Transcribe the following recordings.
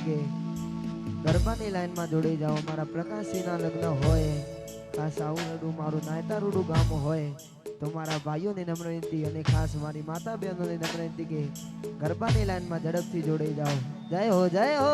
કે ગરબાની લાઈનમાં જોડી જાઓ. મારા પ્રકાશજીના લગ્ન હોય, આ સાઉરડું મારું નાયતારુડું ગામ હોય તો મારા ભાઈઓની નમ્ર વિનંતી અને ખાસ મારી માતા બહેનોની નમ્ર વિનંતી કે ગરબાની લાઈનમાં ઝડપથી જોડાઈ જાઓ. જય હો, જય હો.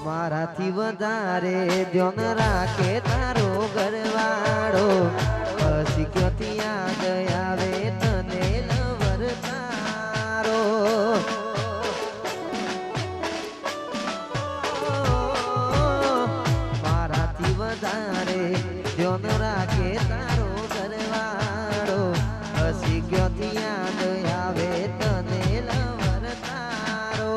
મારાથી વધારે ધ્યાન રાખે તારો ઘરવાળો, અશીખ્યોથી યાદ આવે તને લવર તારો. મારાથી વધારે ધ્યાન રાખે તારો ઘરવાળો, અશીખ્યોથી યાદ આવે તને લવર તારો.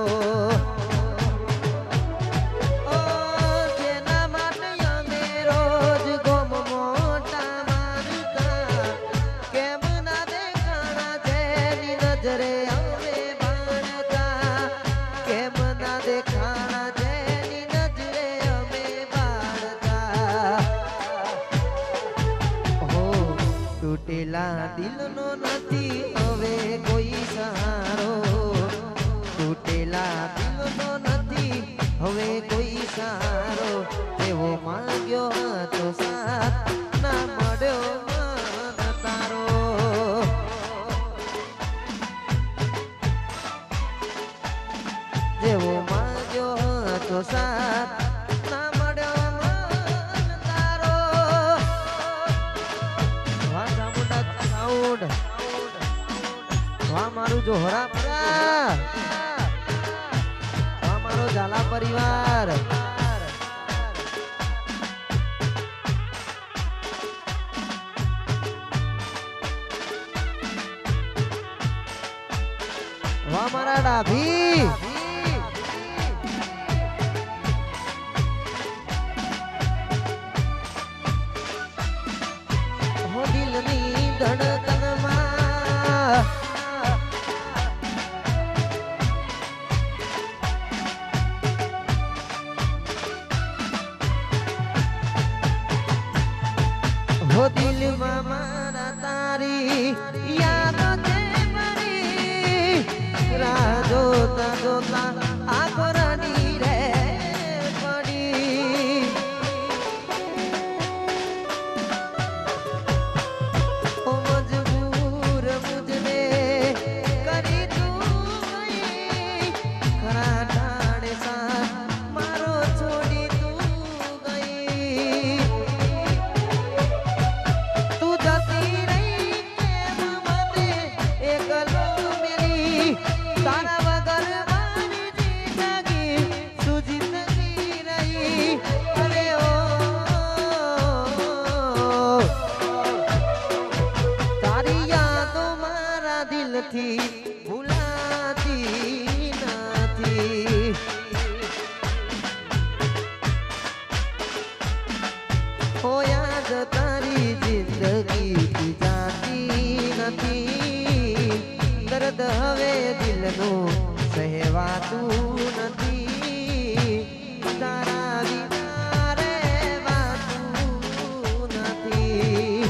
તૂટેલા દિલનો નથી હવે કોઈ સહારો, તૂટેલા દિલનો નથી હવે કોઈ સહારો. એવો માંગ્યો હતો સાથ ના મળ્યો મન તારો. જેવો માંગ્યો હતો સાથ ના મળ્યો મન તારો. વાહ મારું જોહરા પરા, વાહ મારો ઝાલા પરિવાર. વાહ મારા ડાભી. હો દિલની ધડકનમાં હો દિલમાં મારા તારી યાદો છે મારી, રાહ જોતા જોતા આંખો રાની રે પડી. ઓ મજબૂર મુજને કરી તું ગઈ, ખરા ટાણે સાથ મારો છોડી તું ગઈ. ભૂલાતી નથી. હો યાદ તારી જિંદગી જાતી નથી, દર્દ હવે દિલનું સહેવાતું નથી. તારા વિના રહેવાતું નથી.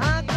આંખો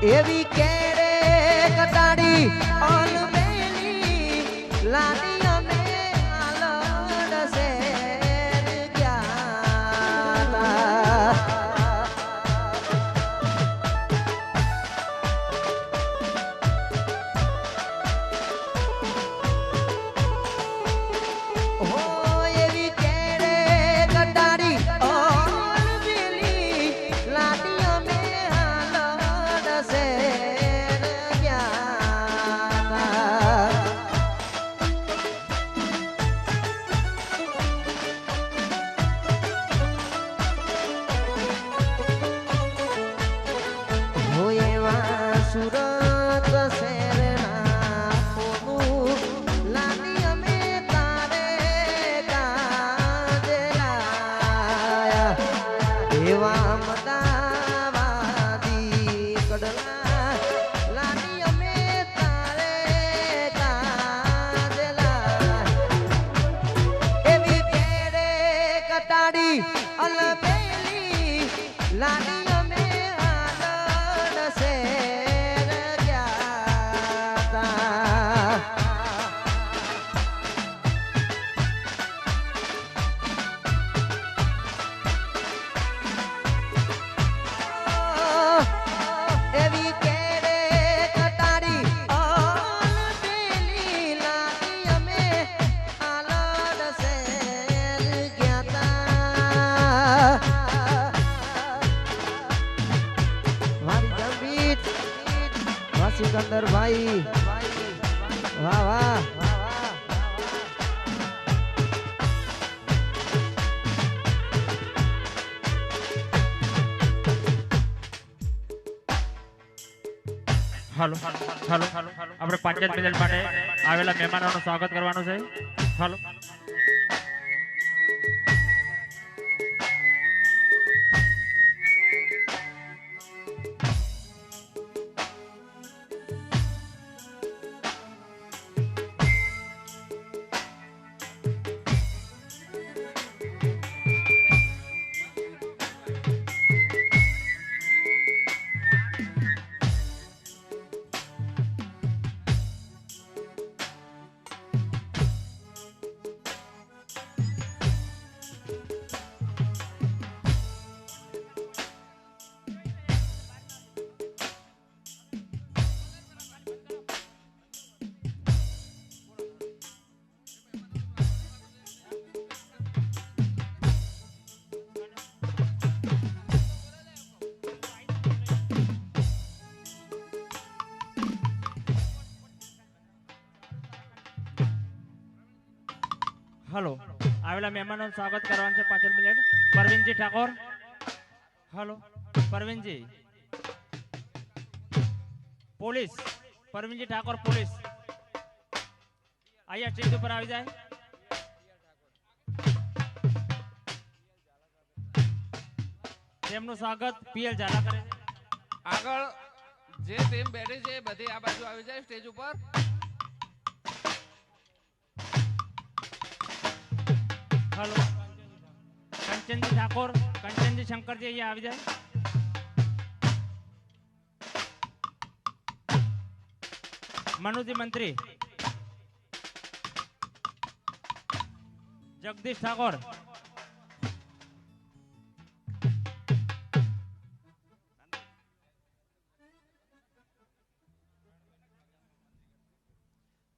એવી કેરે કટાડી ઓલમેલી લાડી અમે આલડ શેર ગયા હો એવી કેરે કટાડી ઓલમેલી લાડી અમે આલડ શેર ગયા હો એવા સુરત શહેરના પોનું લાડી અમે તારે કાજે લાયા એવા મદાવાદી કડલા લાડી અમે તારે કાજે લાયા એવી કેરે કટાડી અલમેલી લાડી અમે આલડ શેર ગયા તા એવી કેરે કટાડી ઓલમેલી લાડી અમે આલડ શેર ગયા તા મારી જમીત વાહ સિકંદરભાઈ વાહ વાહ હાલો હાલો આપણે પંચાયત મિનિટ માટે આવેલા મહેમાનોનું સ્વાગત કરવાનું છે. હાલો હાલો આવેલા મહેમાનોનું સ્વાગત કરવાનું છે. 5 મિનિટ પરવીનજી ઠાકોર. હાલો પરવીનજી પોલીસ પરવીનજી ઠાકોર પોલીસ અહીંયા સ્ટેજ ઉપર આવી જાય. તેમનું સ્વાગત પીએલ ઝાલા કરે છે. આગળ જે ટીમ બેઠી છે બધી આ બાજુ આવી જાય સ્ટેજ ઉપર. હાલો કંચનજી ઠાકોર કંચનજી શંકરજી અહીંયા આવી જાય. મનુજી મંત્રી જગદીશ ઠાકોર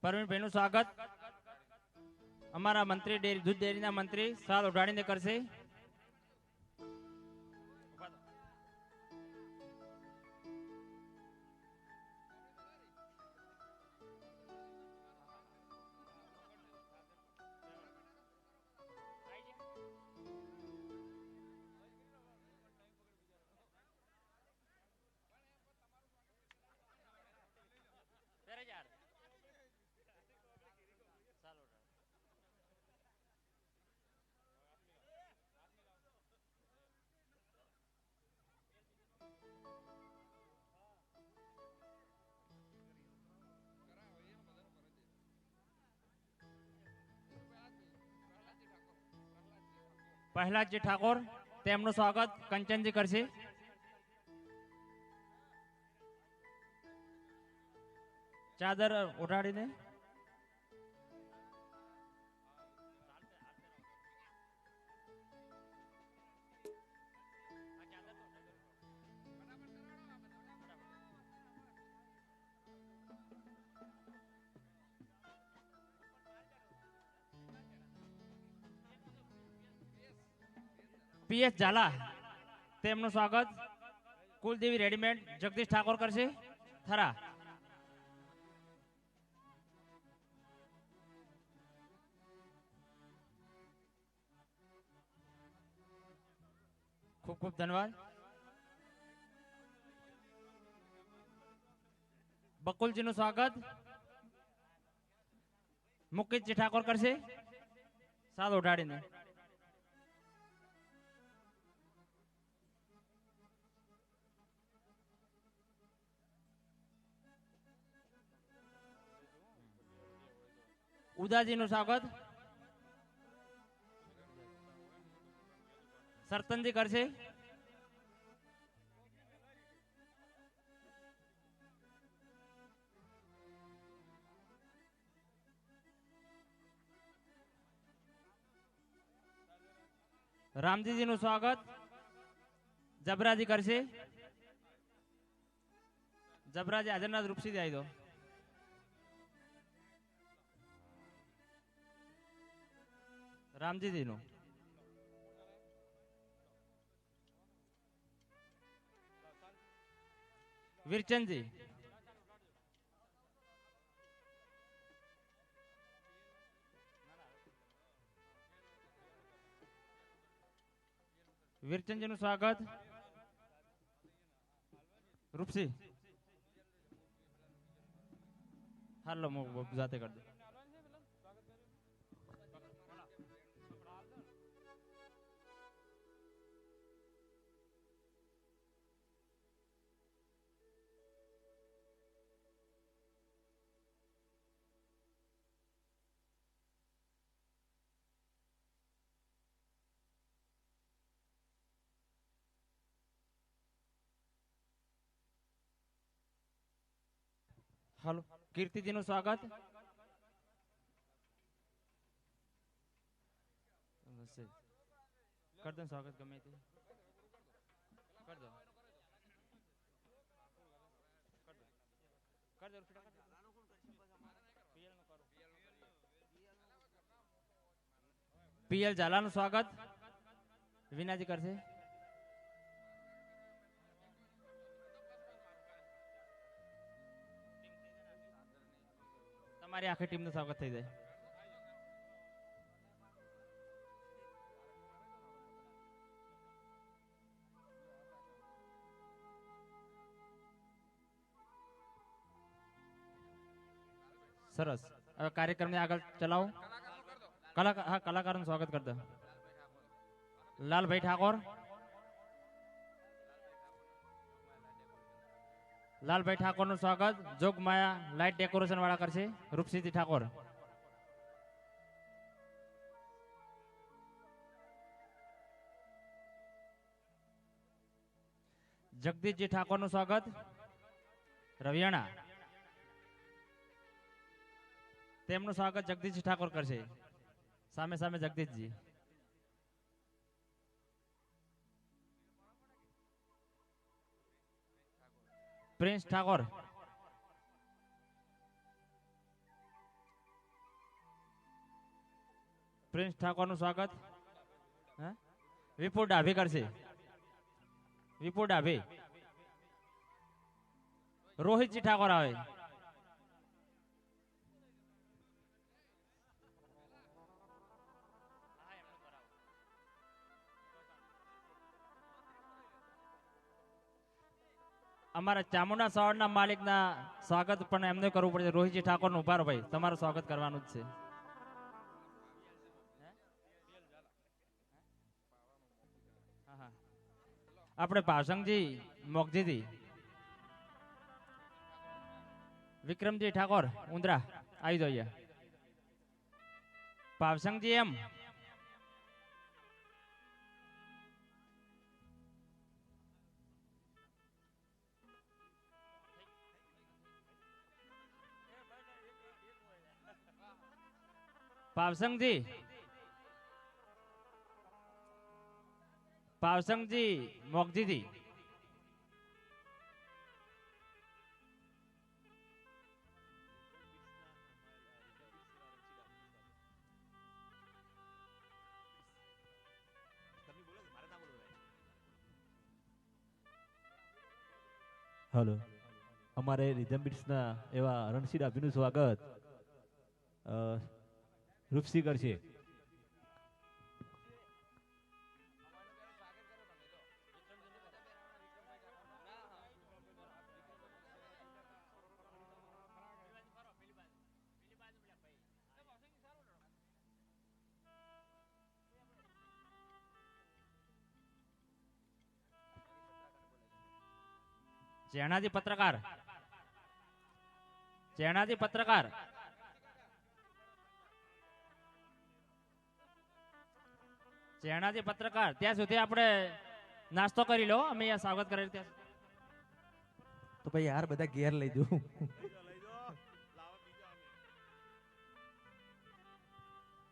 પરવીનભાઈનું સ્વાગત અમારા મંત્રી દૂધ ડેરીના મંત્રી સાલ ઉડાડીને કરશે. પ્રહલાદજી ઠાકોર તેમનું સ્વાગત કંચનજી કરશે. ચાદર ઓઢાડીને પીએસ ઝાલા તેમનું સ્વાગત કુલદેવી રેડીમેડ જગદીશ ઠાકોર કરશે થરા. ખૂબ ખૂબ ધન્યવાદ. બકુલજીનું સ્વાગત મુકેશજી ઠાકોર કરશે સાદ ઉઠાડીને. ઉદાજીનું સ્વાગત સરતનજી કરશે. રામજીજીનું સ્વાગત જબરાજી કરશે. જબરાજી હાજરના રૂપસીથી આવી દો. રામજીજીનું વીરચંદજી વીરચંદજીનું સ્વાગત રૂપસી હાલો જાતે કરી દો. હાલો કીર્તિજીનું સ્વાગત કર દો. સ્વાગત ગમે તે કર દો. પીએલ ઝાલાનું સ્વાગત વિનાજી કરશે. તમારી આખી ટીમનું સ્વાગત થઈ જાય. સરસ. હવે કાર્યક્રમને આગળ ચલાવો. કલાકારોનું સ્વાગત કરતા લાલભાઈ ઠાકોર. લાલભાઈ ઠાકોરનું સ્વાગત જોગમાયા લાઇટ ડેકોરેશન વાળા કરશે રૂપસિંહજી ઠાકોર. જગદીશજી ઠાકોરનું સ્વાગત રવિયાણા. તેમનું સ્વાગત જગદીશજી ઠાકોર કરશે. સામે સામે જગદીશજી. પ્રિન્સ ઠાકોર. પ્રિન્સ ઠાકોરનું સ્વાગત વિપુલ ડાભી કરશે. વિપુલ ડાભી. રોહિતજી ઠાકોર આવે. અમારા ચામુંડા સવારના માલિકના સ્વાગત પણ એમને કરવું પડશે. રોહિતજી ઠાકોર નું ઉભા રહો ભાઈ, તમારું સ્વાગત કરવાનું જ છે. આપણે ભાષંગજી મોગજીથી વિક્રમજી ઠાકોર ઉંદરા આવી જોઈએ. ભાવસંગજી એમ પાવસંગજી પાવસંગજી મોગજીજી હલો, અમારે રિધમ બીટ્સના એવા રણસીર અભિનું સ્વાગત રૂપસી કરશે. ચેણાજી પત્રકાર ચેણાજી પત્રકાર ચેણાજી પત્રકાર ત્યાં સુધી આપણે નાસ્તો કરી લો, અમે અહીંયા સ્વાગત કરેલું ત્યાં તો ભાઈ યાર બધા ઘેર લઈ દઉં.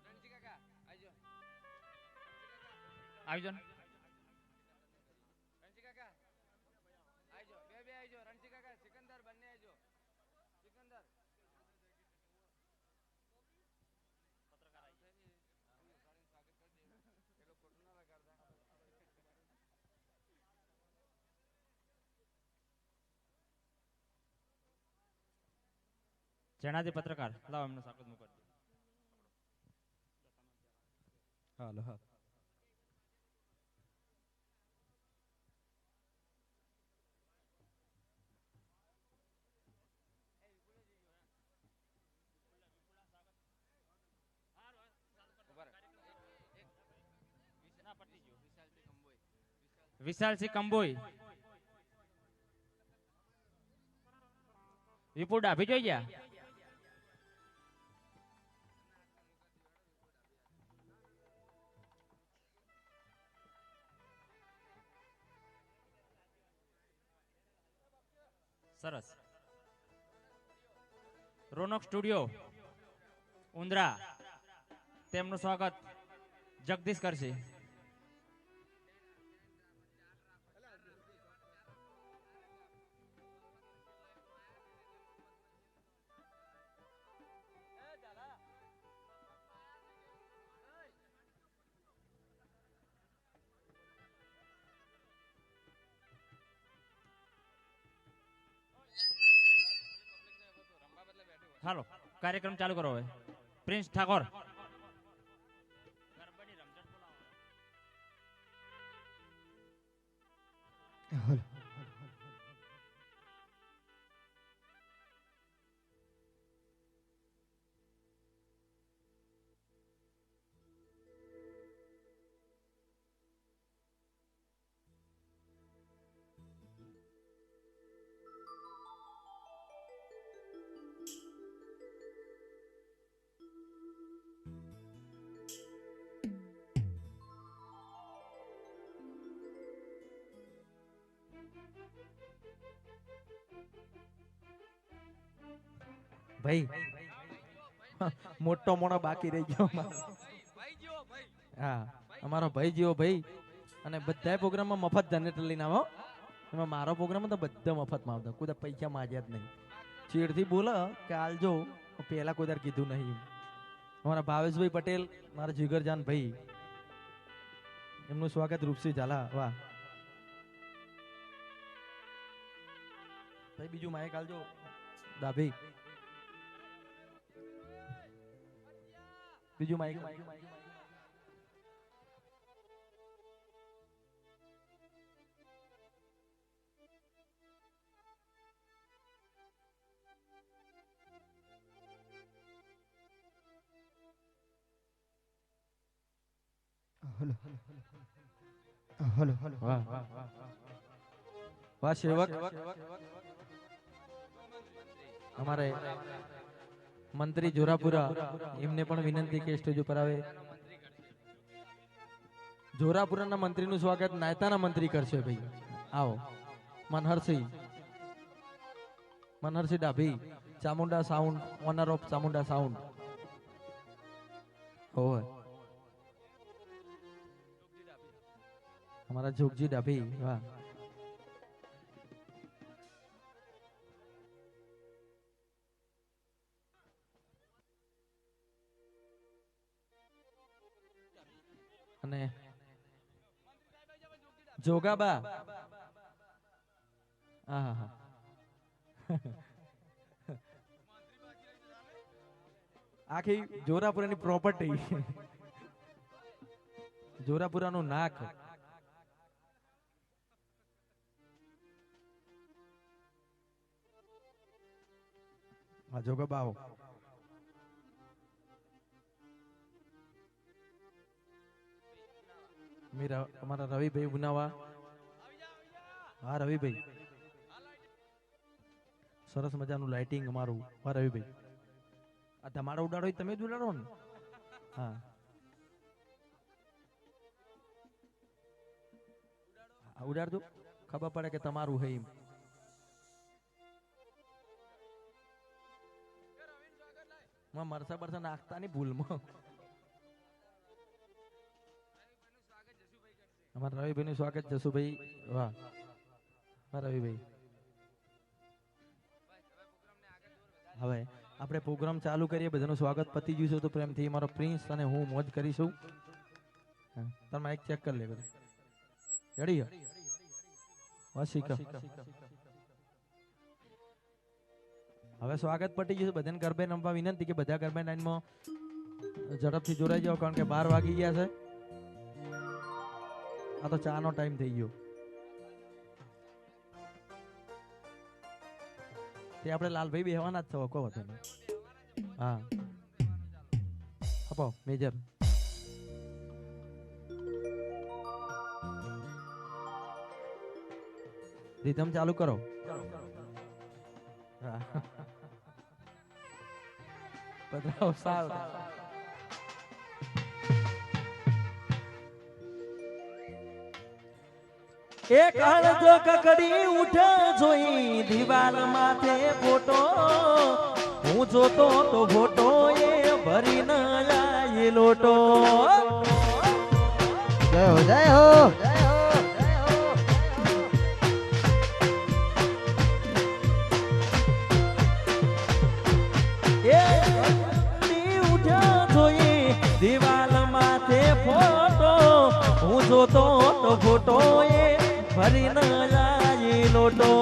રણજી કાકા આવજો. આવી જાઓ ને. રણજી કાકા આવજો. બે આવજો. રણજી કાકા સિકંદર બંને આવજો. સિકંદર ચેણાજી પત્રકાર લાવો એમનું સ્વાગત મૂકો. હાલો હા. વિશાલસિંહ કંબોઈ, વિપુલ ડાભી જોઈ ગયા. સરસ. રોનક સ્ટુડિયો ઉંદરા, તેમનું સ્વાગત જગદીશ કરશે. હાલો, કાર્યક્રમ ચાલુ કરો હવે. પ્રિન્સ ઠાકોર ભાઈ મોટો મોટો બાકી રહી ગયો અમારો. ભાઈ જીઓ ભાઈ. હા, અમારો ભાઈ જેવો ભાઈ. અને બધા પ્રોગ્રામમાં મફત જનરેટર લઈને આવો. એમાં મારો પ્રોગ્રામ તો બધા મફતમાં આવતા, કોઈ દર પૈસા માગ્યા જ નહીં. ચીડથી બોલો કે આલજો, પહેલા કોઈ દર કીધું નહીં. અમારા ભાવેશભાઈ પટેલ, મારા જીગરજાન ભાઈ, એમનું સ્વાગત રૂપસી ઝાલા. વાહ ભાઈ. બીજું માઇક આલજો ડાભી. બીજું માઇક. હલો હલો હલો વાહ વાહ સેવક. અમારે મંત્રી જોરાપુરા, એમને પણ વિનંતી કે સ્ટેજ ઉપર આવે. જોરાપુરાના મંત્રીનું સ્વાગત નાયતાના મંત્રી કરશે. ભાઈ આવો. Manharsinh Dabhi, Chamunda sound, honour of Chamunda sound. હોય અમારા જોગજી ડાભી વાહ અને જોગાબા હા હા આખી જોરાપુરાની પ્રોપર્ટી જોરાપુરાનું નાક હા જોગાબા આવો मेरा हमारा रवि भाई बुनावा हाँ रवि भाई सरस मजानु लाइटिंग हमारू हाँ रवि भाई आ तमारा उड़ाड़ो तमे ज उड़ाड़ो ने हाँ उड़ाड़ दो खबर पड़े के तमारू है एम मरसा बरसा नाखता नहीं भूल में हमारा रवि भाई स्वागत जसु भाई वाह हाँ रवि भाई હવે આપણે પ્રોગ્રામ ચાલુ કરીએ બધાનું સ્વાગત પતી ગયું છે તો પ્રેમથી મારો પ્રિન્સ અને હું મોજ કરીશું તમે માઈક ચેક કરી લે રેડી વસીકા હવે સ્વાગત પતી ગયું છે બધાને ગરબે રમવા વિનંતી કે બધા ગરબા લાઈનમાં ઝડપથી જોડાઈ જાઓ કારણ કે 12 વાગી ગયા છે આ તો ચાનો ટાઈમ થઈ ગયો તે આપણે લાલભાઈ બેહવાના જ છો કહો તમે હા આપો મેજર રીધમ ચાલુ કરો હા પધરાવો સારું એક અણજો કકડી ઉઠ જોઈ દિવાલ માથે ફોટો હું જોતો તો ફોટો એ ભરી ન જાય લોટો જય હો જય હો દિવાલ માથે ફોટો હું જોતો તો ફોટો એ ભરી ન જાય લોટો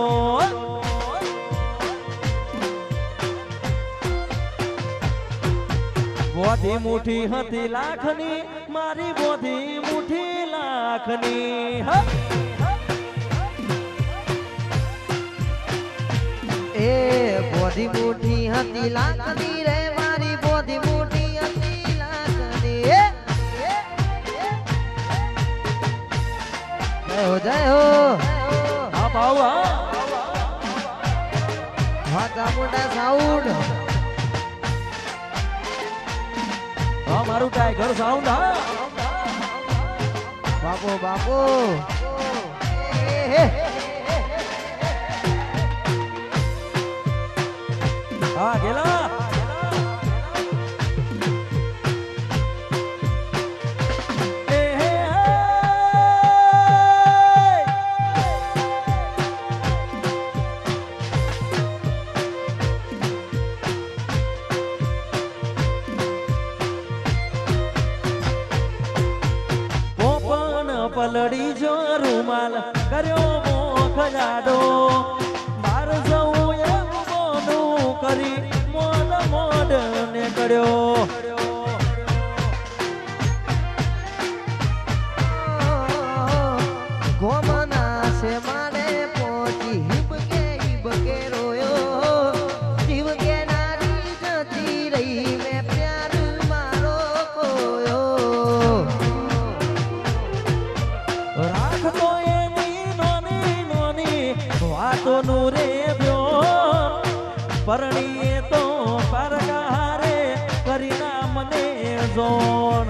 બોધી મુઠી હતી લાખની મારી બોધી મુઠી લાખની એ બોધી મુઠી હતી લાખની રે મારી બોધી મુઠી હતી લાખની જય હો હા ભાવ વાતા મોટા સાઉન્ડ હા મારું ટાઈગર સાઉન્ડ હા બાપો બાપો હા ગેલા પલડી જો રૂમાલ કર્યો મોખ જાડો બાર જવું એમ મોનું કરી મોડ મોડ ને કર્યો ગોમના છે મારે પોચી હિબકે રોયો જીવ કે નારી જતી રહી મેં પ્યાર મારો કોયો રાખતો એની નોની નોની વાતોનું રે બ્યો પરણીએ તો પરગારે કરીના મને જોણ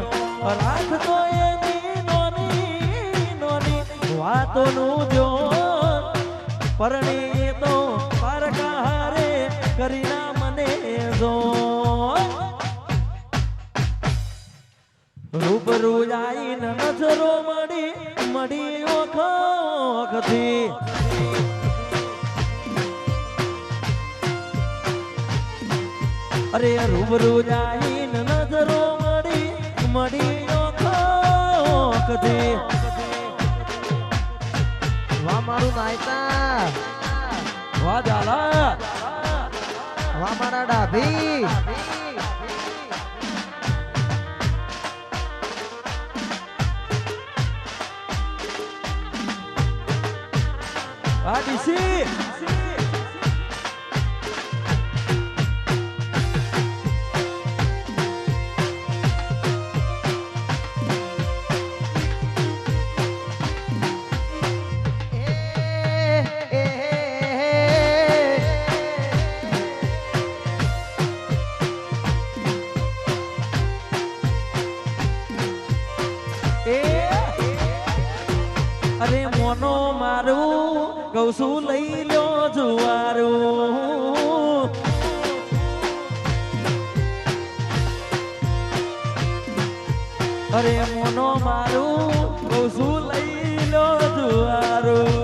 રાખતો એની નોની નોની વાતોનું જોણ પરણીએ તો પરગારે કરીના મને જોણ રૂબરૂ આઈને નજરો મળી મળી ઓખથી અરે રૂબરૂ આઈને નજરો મળી મળી ઓખથી વાહ મારું નાયતા, વાહ ઝાલા વાહ મારા ડાભી. વાહ ડીસી અરે મોનો મારું કઉ છું લઈ લો જુવારું અરે મોનો મારું કઉ છું લઈ લો જુવારું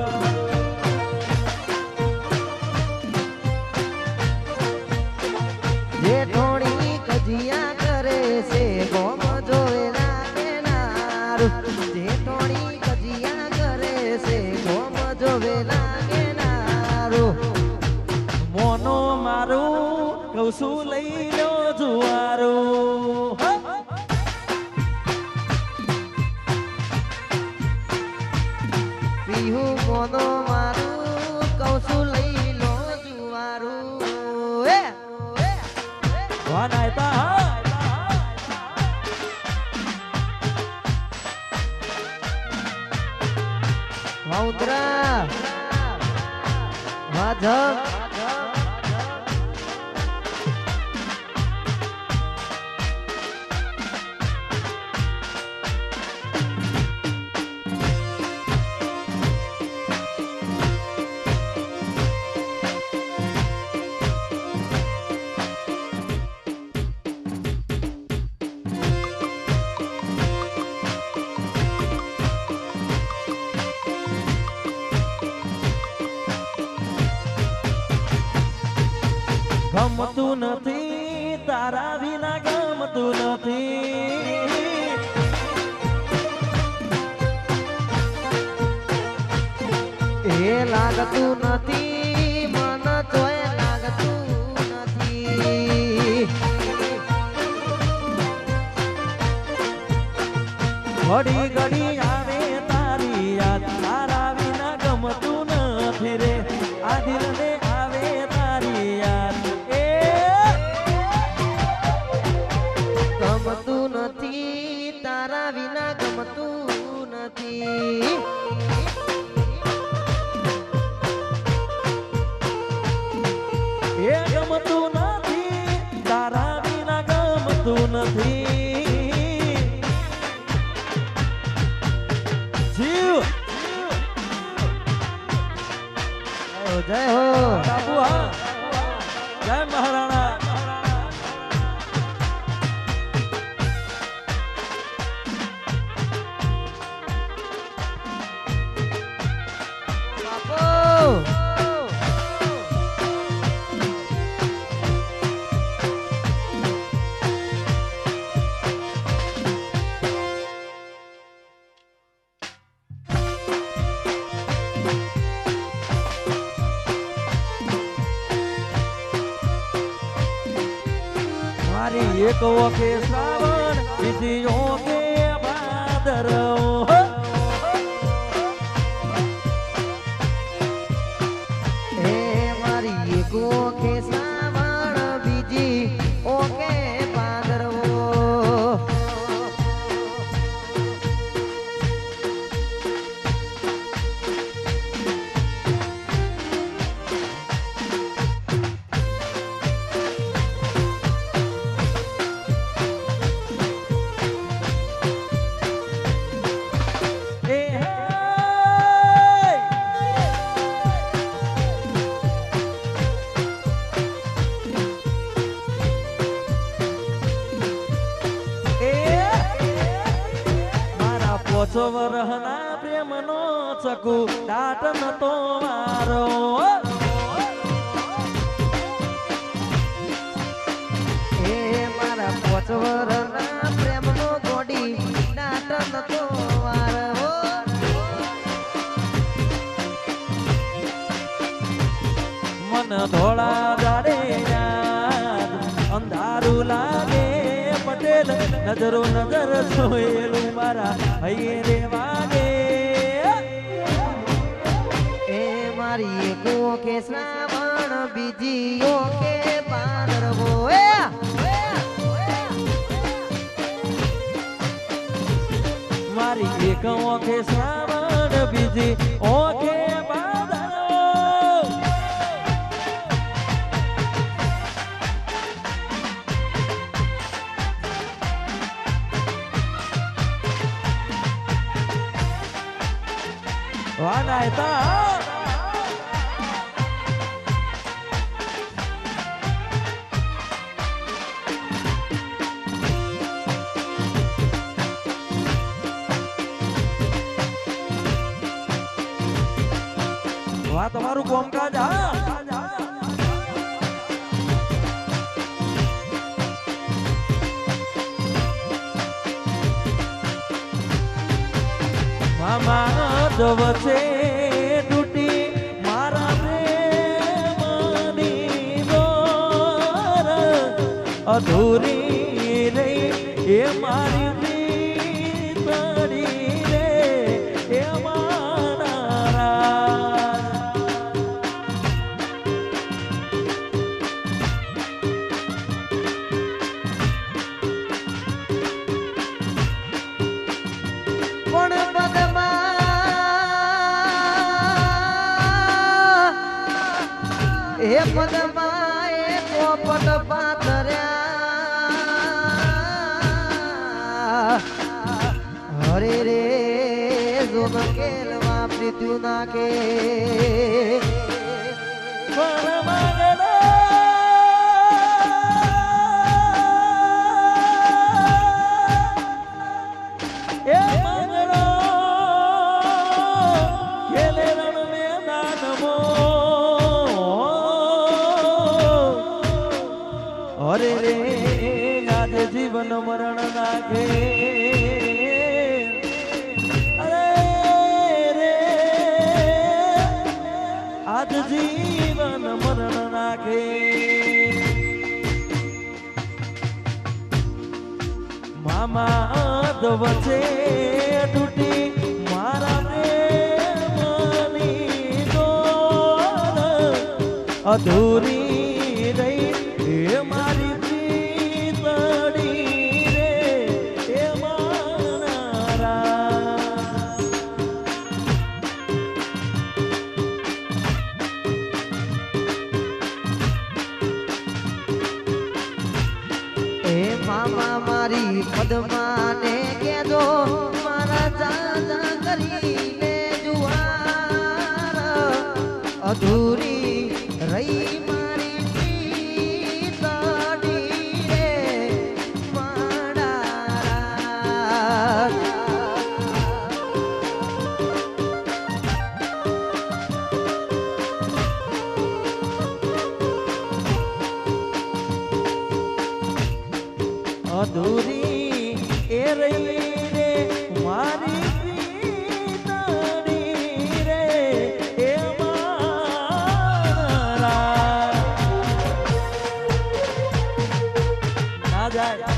જેઠોણી કજિયા કરે છે ગોમ જોવેલા કેનારું. જેઠોણી કજિયા કરે છે ગોમ જોવેલા કેનારું. મોનો મારું કઉ છું લઈ લો જુવારું પીહુ મોનો મારું કઉ છું લઈ લો જુવારું. વાહ નાયતા વાહ ઉતરા, વાહ જગ. ગમતું નથી તારા વિના ગમતું નથી એ લાગતું નથી મન તોય લાગતું નથી. ઘડી ઘડી આવે તારી યાદ તારા વિના ગમતું નથી રે આ દિલને આવે તારી યાદ એ ગમતું નથી તારા વિના ગમતું નથી. એ ગમતું નથી તારા વિના ગમતું નથી જીવ જય હો બાબુ હા જય મહારાણા બાપુ. મારી એક ઓકે શ્રાવણ બીજી ઓકે ભાદરવો એ મારી એક ઓકે શ્રાવણ બીજી ઓકે ભાદરવો. પોચ વરહના પ્રેમનો ચકુ દાટ નતો મારો એ મારા પોચવરના પ્રેમનો ગોડી દાટ નતો વારવો મન ધોળા દાડે યાદ અંધારું લાગે પટેલ નજરો નજર સોયેલું મારા હૈયે રે વાગે એ મારી એકો કે શ્રાવણ બીજીઓ કે પાનરવો મારી એક ઓખે શ્રાવણ બીજી ઓખે બાદરો વાનાયતા વાહ તમારું કોમકાજ મામા વચ્ચે તૂટી મારા પ્રેમની દોર અધૂરી રહી એ મારી પ્રીતડી રે એ મારા પણ પદમાં એ પદમાં એ ચોપટ પાથર્યા હરે રે જોન કેલવા પ્રીત્યુ નાખે અરે રે આજે જીવન મરણ નાખે અરે રે આજ જીવન મરણ નાખે મામા વચ્ચે તૂટી મારા પ્રેમની દોર અધૂરી રહી એ મારી પ્રીતડી રે એ મારા એ મામા મારી પદમાને કેજો મારા જાજા કરીને જુવાર અધૂરી રહી મારી પ્રીતડી રે માડા અધૂરી એ રહી રે મારી પ્રીતડી રે એ મારા ના જાય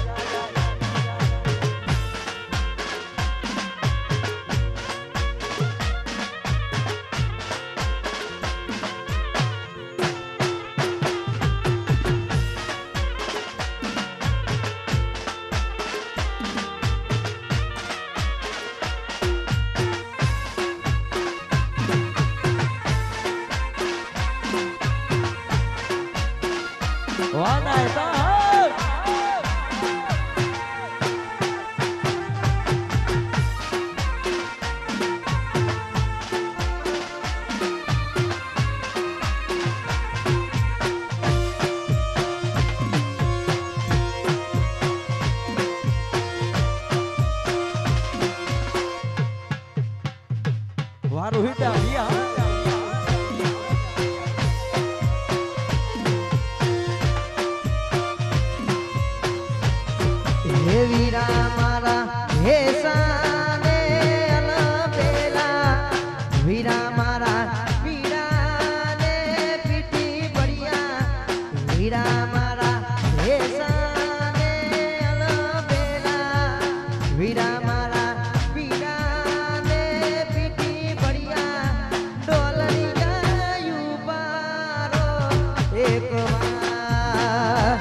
એક વાર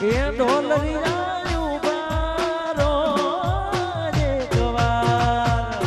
એ ઢોલરિયા ઉભા રો એક વાર.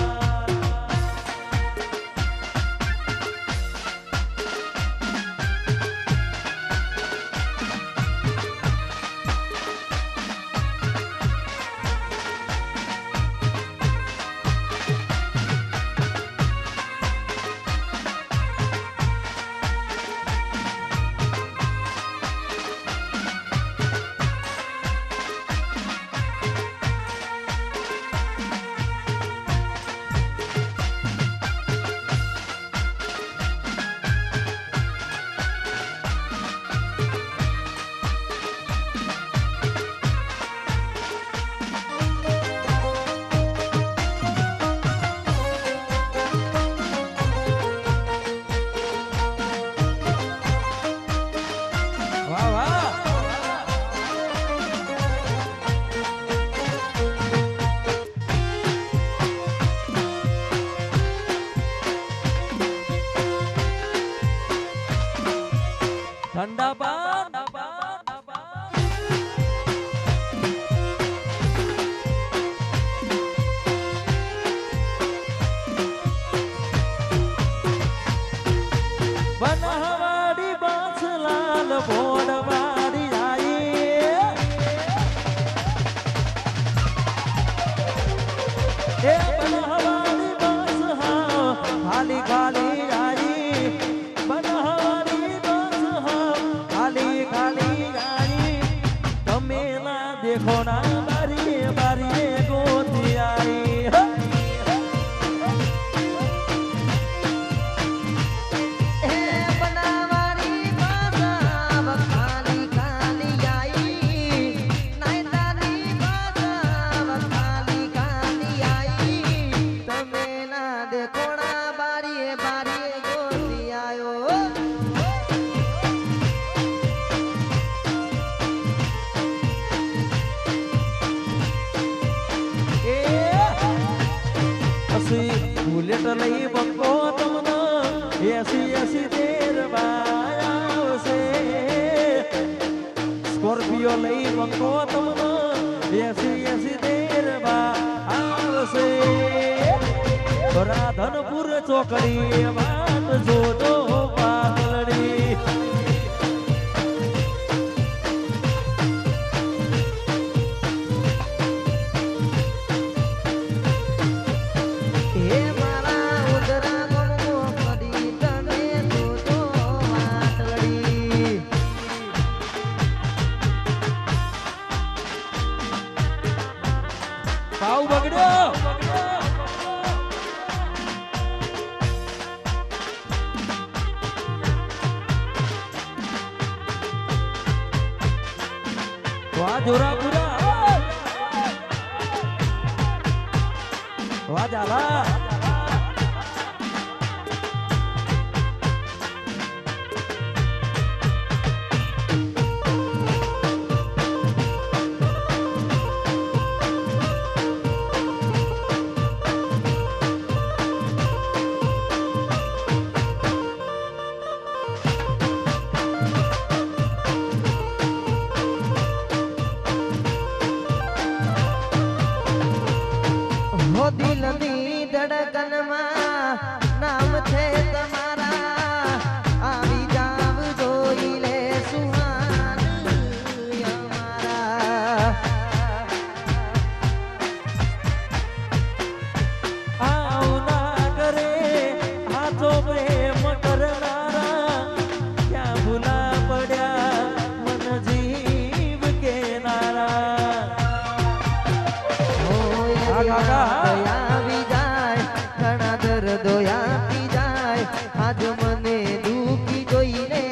વાહ વાહ. ઠંડા પાન બનાવાડી બાસલાલ ભોળવાડી આઈ એ બનાવાડી બાસ હા ખાલી ખાલી આઈ બનાવાડી બાસ હા ખાલી ખાલી આઈ તમે ના દેખો ના બારી બારી ગોતી આઈ હે બનાવાડી બાસાવ ખાલી ખાલી આઈ નાયતાની બાસાવ ખાલી ખાલી આઈ તમે ના દેખોણા બારીએ બારીએ ગોતી આયો એ અસી બુલેટ લઈ બંકો તમને એસી એસી દેર આવશે સ્કોર્પિયો લઈ બંકો તમને એસી એસી દેર આવશે રાધનપુર ચોકડી વાટ જોજો પાતળડી હે મારા ઉદરા ગણો કદી તને જોજો વાટડી ભાવ બગડ્યો વાહ જોરાપુરા વાહ ઝાલા હો દિલની ધડકનમાં નામ છે તમારા આવી જાવ જોઈ લે સુહાન અમારા આવના કરે હાથો પ્રેમ કરનારા ક્યાં ભૂલા પડ્યા મન જીવ કેનારા આવી જાય ઘણા દર્દો આપી જાય આજ મને દુખી જોઈને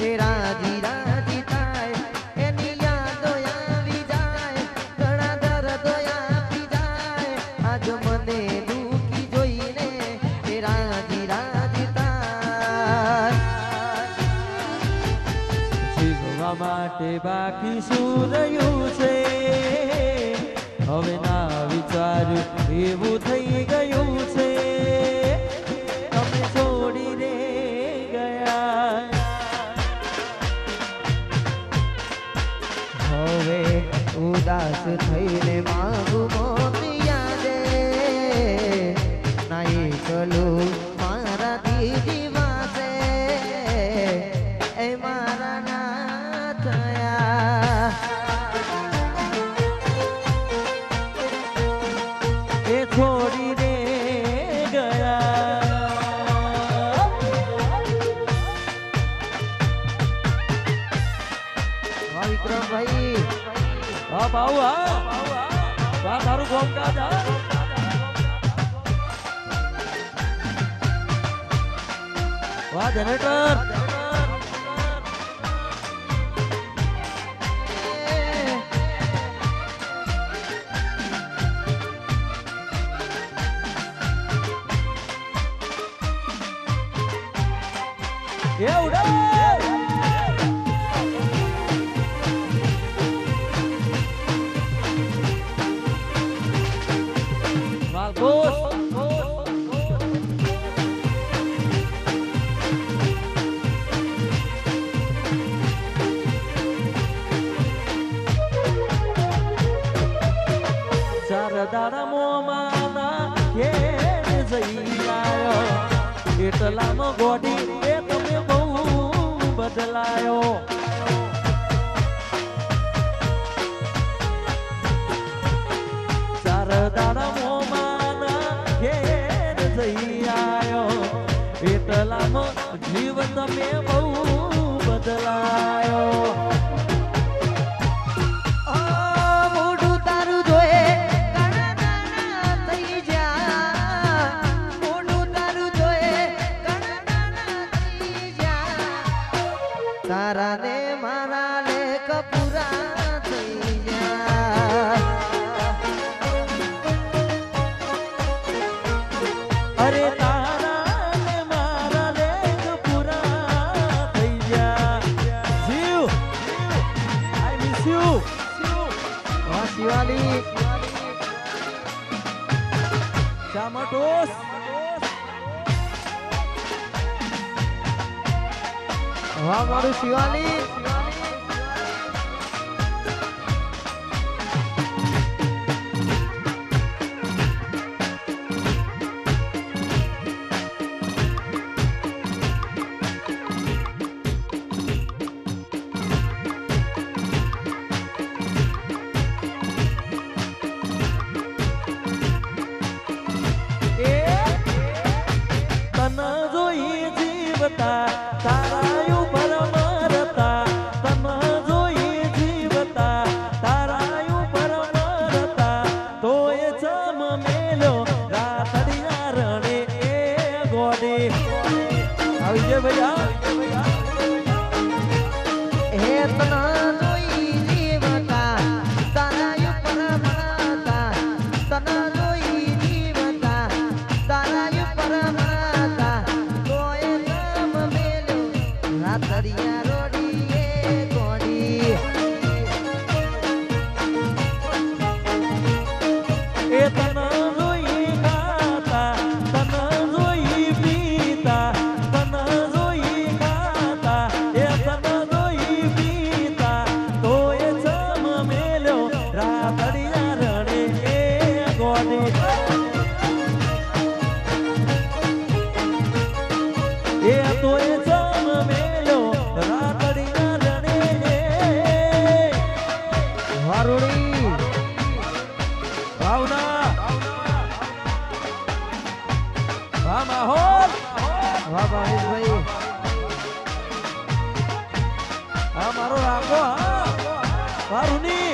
એ રાજી રાજી થાય એની યાદો આવી જાય ઘણા દર્દો આપી જાય આજ મને દુખી જોઈને એ રાજી રાજી થાય જીવવા માટે બાકી શું રહ્યું છે હવે ના વિચાર્યું એવું થઈ ગયું છે તમે લાડલું મારા દીદી વાસે એ મારા ના થયા એ છોડી દે ગયા વાહ વિક્રમભાઈ હા બાઉ હા વાહ તારું ગોમકાજ હા વાહ જનરેટર એ ઉડા દાડા મોમાના એ જઈ આયો એટલામાં ગોડી એ તમે બહુ બદલાયો ચાર દાડા મોમાના એ જઈ આયો એટલામાં જીવ તમે બહુ બદલાયો તારા ને મારા લેખ પૂરા થઈ ગયા અરે તારા ને મારા લેખ પૂરા થઈ ગયા જીવ આઈ મિસ યુ વાહ શિવાલી ચામટોસ વાહ મારું શિવાલી તન જોઈ જીવતા તારા ઉપર મરતા તન જોઈ જીવતા તારા ઉપર મરતા તોય ચમ મેલ્યો રાતડિયા રણે એ ગોડે આવી જાય ભૈયા હે તના જોઈ જીવતા તારા ઉપર મરતા તના જોઈ જીવતા તારા ઉપર મરતા તોય નામ મેલ્યો રાતડિયા રોડી એ ગોડી એ તન જોઈ ગાતા તન જોઈ પીતા તન જોઈ ગાતા એ તન જોઈ પીતા તોય ચમ મેલ્યો રાતડિયા રણે એ ગોડી એ તોય ચમ મેલ્યો રાતડિયા રણે વારુડી ભાવના વાહ માહોલ વાહ ભાવેશભાઈ હા મારો રાખો હા વારુની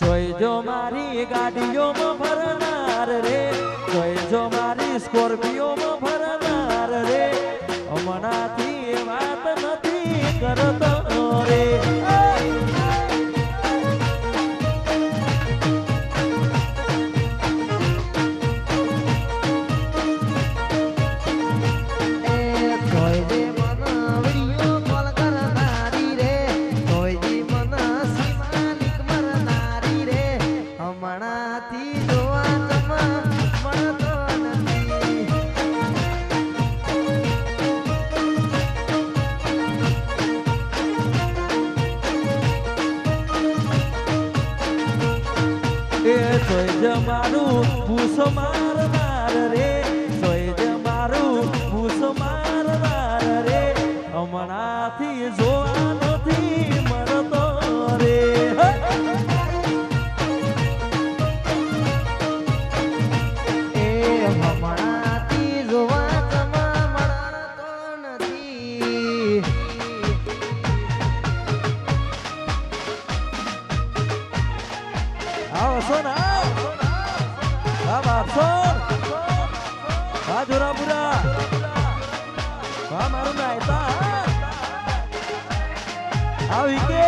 જોઈજો મારી ગાડીઓમાં ફરનાર રે જોઈજો મારી સ્કોર્પિયોમાં ફરનાર રે હમણાંથી એ વાત નથી કરતો રે એ તોય જે મન વિડિયો કોલ કરનારી રે તોય જે મન એ સોય જ મારું પૂછ મારનાર રે સોય જ મારું પૂછ મારનાર રે હમણાંથી જોવા નથી મળતો રે એ હમણાંથી જોવા જમા મળતો નથી. આવો સોન આવ આપશો હા જોરાપુરા હા મારું નાયતા આવ વિકે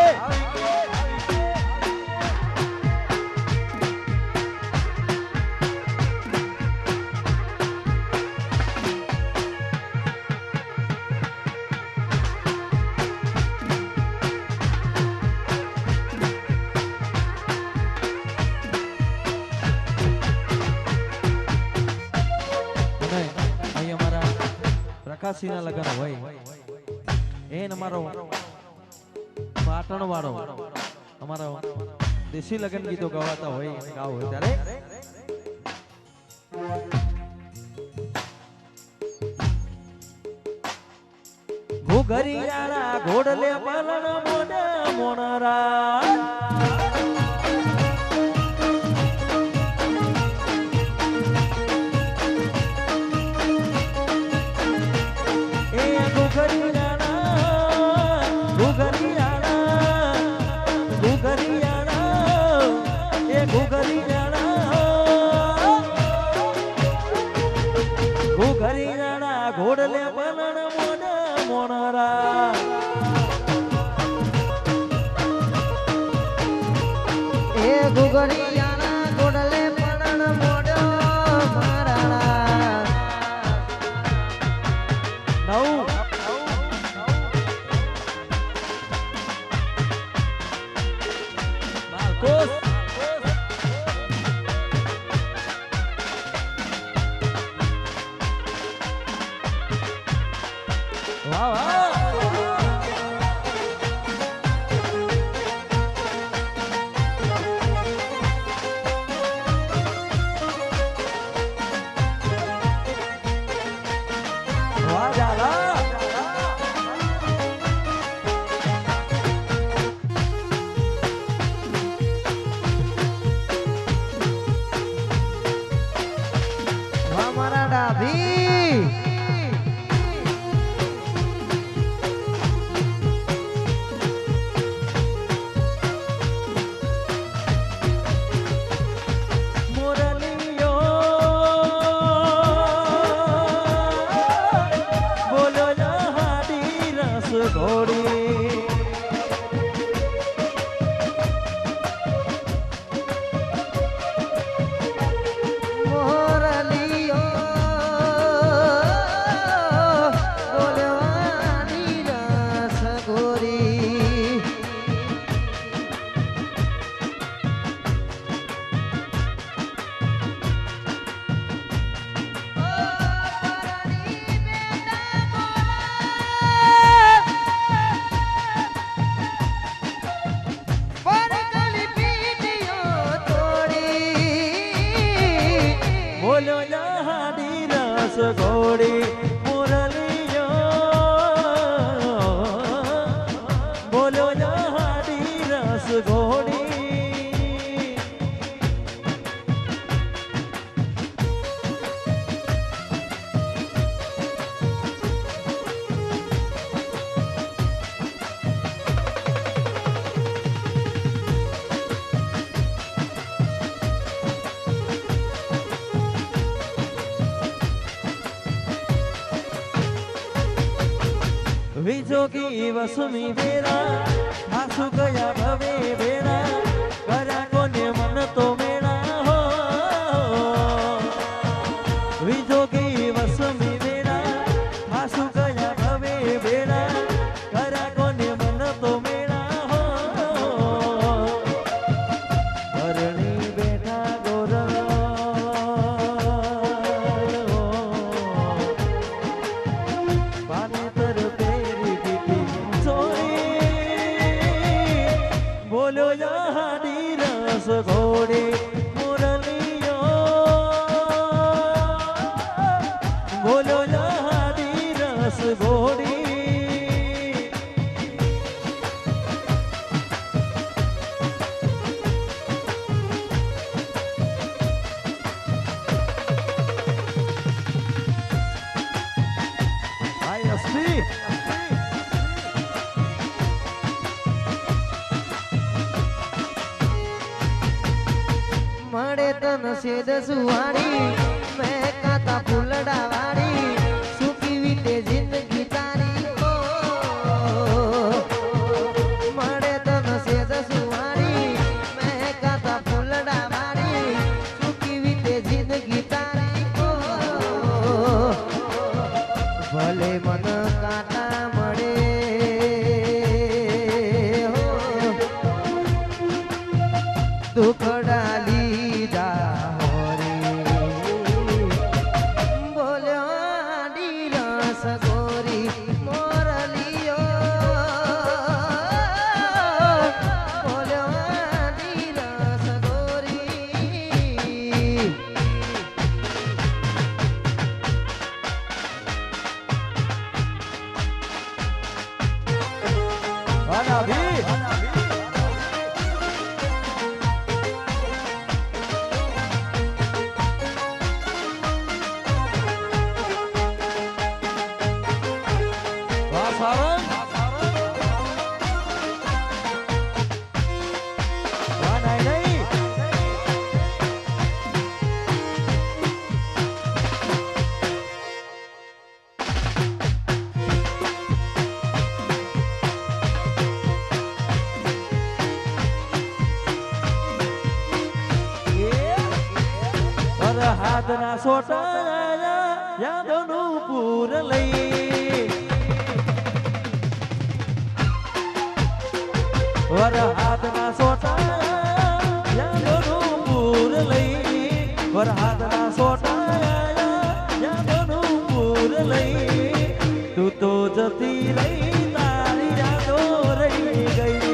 પ્રકાશીના લગન હોય એને અમારો પાટણ વાળો અમારો દેશી લગન ગીતો ગવાતા હોય ગાવ હોય ત્યારે ઘોઘરિયાળા ઘોડલે પાલણ મોડા મોણરા ઘોડલે પલણ મોડા મોણરા એ ગુગળિયાના ગોડલે પણણ મોડો મારાણા. વાહ વાહ વાહ જાલા વાહ મારા ડાભી. બોલો હાડી રસ ઘોડી મુરલીઓ બોલો હાડી રસ ઘોડી વિજોગી વસુમી વેરા હાસુ ગયા ભવે વેરા કર્યા કોને મન તો મેળા હો વિજોગી વસુમી વેરા હાસુ ગયા ભવે વેરા કર્યા કોને મન તો મેળા હો પરણી બેઠા ગોરવ પાનેતર બોલો હાડી રસ ઘોડી મળે તન સેદ સુવાડી મેં કાતા ફૂલડા વાળી સુખી વીતે જિંદગી તારી ઓ મળે તન સેદ સુવાડી મેં કાતા ફૂલડા વાળી સુખી વીતે જિંદગી તારી ઓ ભલે મન કાંટા મળે હો દુખડા લીધા હોરે બોલ્યો ડીરસ ગોરી મોરલિયો બોલ્યો ડીરસ ગોરી હાથના સોટા યાદોનું પૂર લઈ વર હાથના સોટા યાદોનું પૂર લઈ વર હાથના સોટા યાદોનું પૂર લઈ તું તો જતી રહી તારી યાદો રહી ગઈ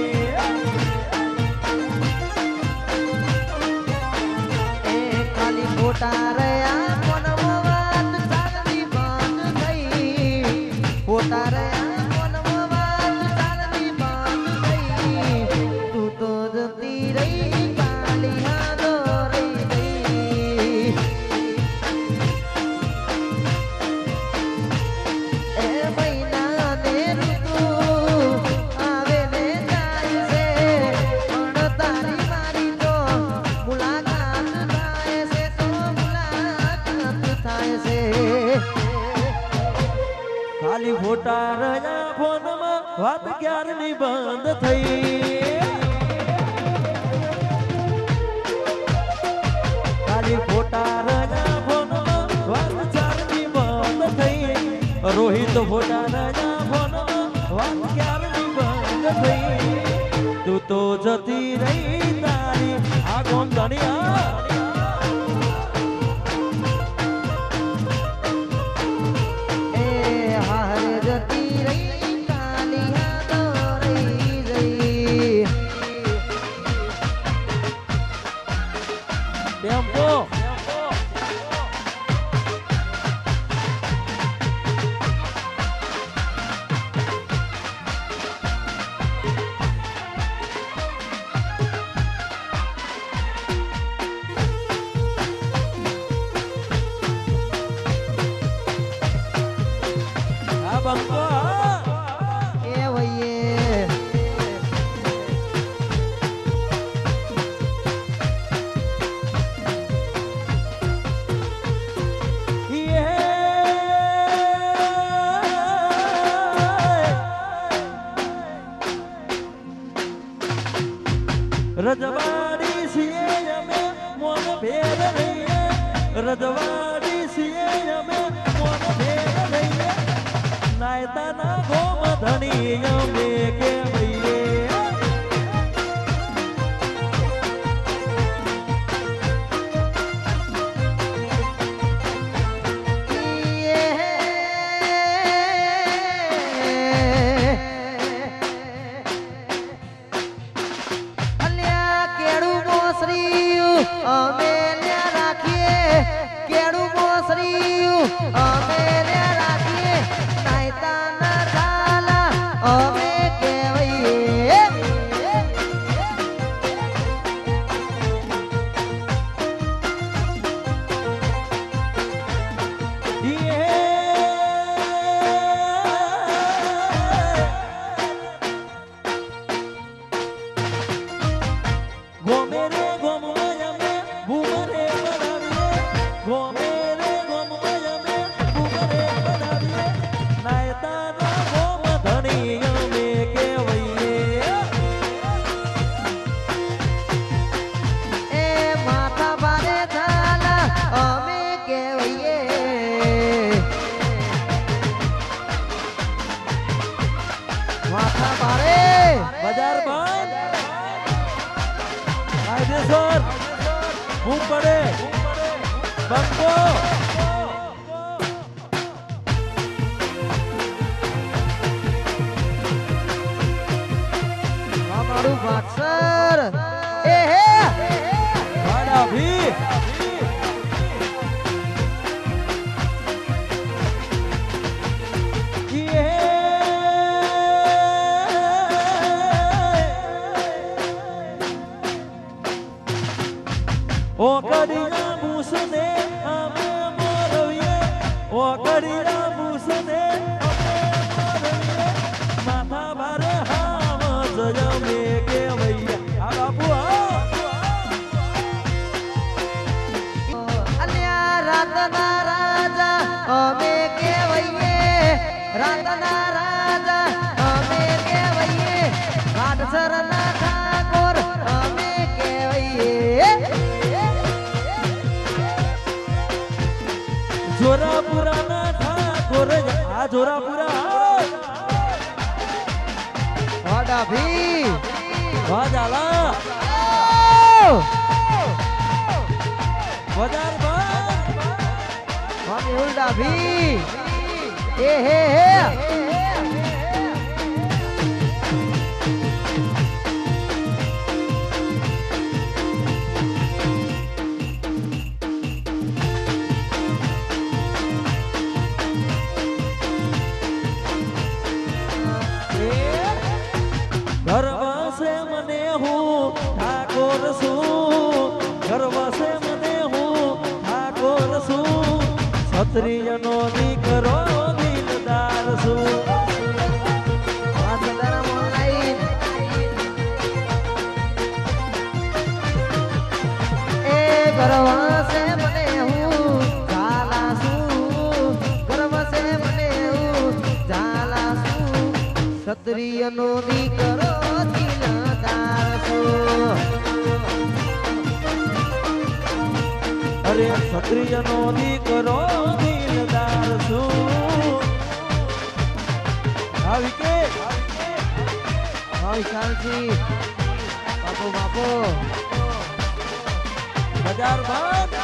ખોટા રહ્યા મનમાં વાત ચાલતી બંધ થઈ ખોટા રહ્યા મનમાં વાત ચાલતી બંધ થઈ તું તો જતી રહી કાલી યાદો રહી ગઈ એ મહિના ને ઋતુ આવે ને જાય છે પણ તારી મારી તો મુલાકાત થાય છે ખાલી ફોટા રહ્યા ફોનમાં વાત ક્યારની બંધ થઈ ખાલી ફોટા રહ્યા ફોનમાં વાત ક્યારની બંધ થઈ રોહિત ફોટા રહ્યા ફોનમાં વાત ક્યારની બંધ થઈ તું તો જતી રહી તારી આ કોણ ધણિયા Tempo. Abang રજવાડી છીએ અમે મોન ભેર રહીએ રજવાડી છીએ અમે મોન ભેર રહીએ નાયતાના ગોમ ધણી અમે કે ભઈએ અમે લ્યા રાખીએ કેડું મોસરી અમે લ્યા રાખીએ નાયતા ના ઝાલા અમે કહેવાઈએ ગોમે રે ગોમ અમે ભૂમ ગોમે રે ગોમમાં અમે ઉગરે કરાવીએ નાયતાના ગોમ ધણી અમે કેવઈએ એ માથા બારે થાલા અમે કેવઈએ માથા બારે બજાર બંધ કાયદેસર હું પડે બંકો અમારું ભાગસર એ હે વાડા ભી ઓ કડીના મૂસને અમે મોરવીએ ઓ કડીના મૂસને અમે મોરવીએ માથા ભારે હામ જય મે કેવૈયા આ બાપુ અલ્યા રાતના રાજા અમે કેવઈએ રાતના રાજા અમે કેવઈએ કાઠસરના ઠાકોર અમે કેવઈએ જોરાપુરાના ઠાકોર આ જોરાપુરા વાડા ભી વાજાલા બજાર બંધ અમે ઉલડા ભી એ હે ગર્વસે મને હું ઠાકોર છું ગર્વસે મને હું ઠાકોર છું ક્ષત્રિયનો દીકરો દિલદાર છું વાસંદરામ ઓનલાઈન એ ગર્વસે મને હું ઝાલા છું ગર્વસે મને હું ઝાલા છું ક્ષત્રિયનો દીકરો દિલદાર છું અરે ક્ષત્રિયનો દીકરો દિલદાર છું આવી કે હા વિશાલજી બાપુ બાપુ બજાર બંધ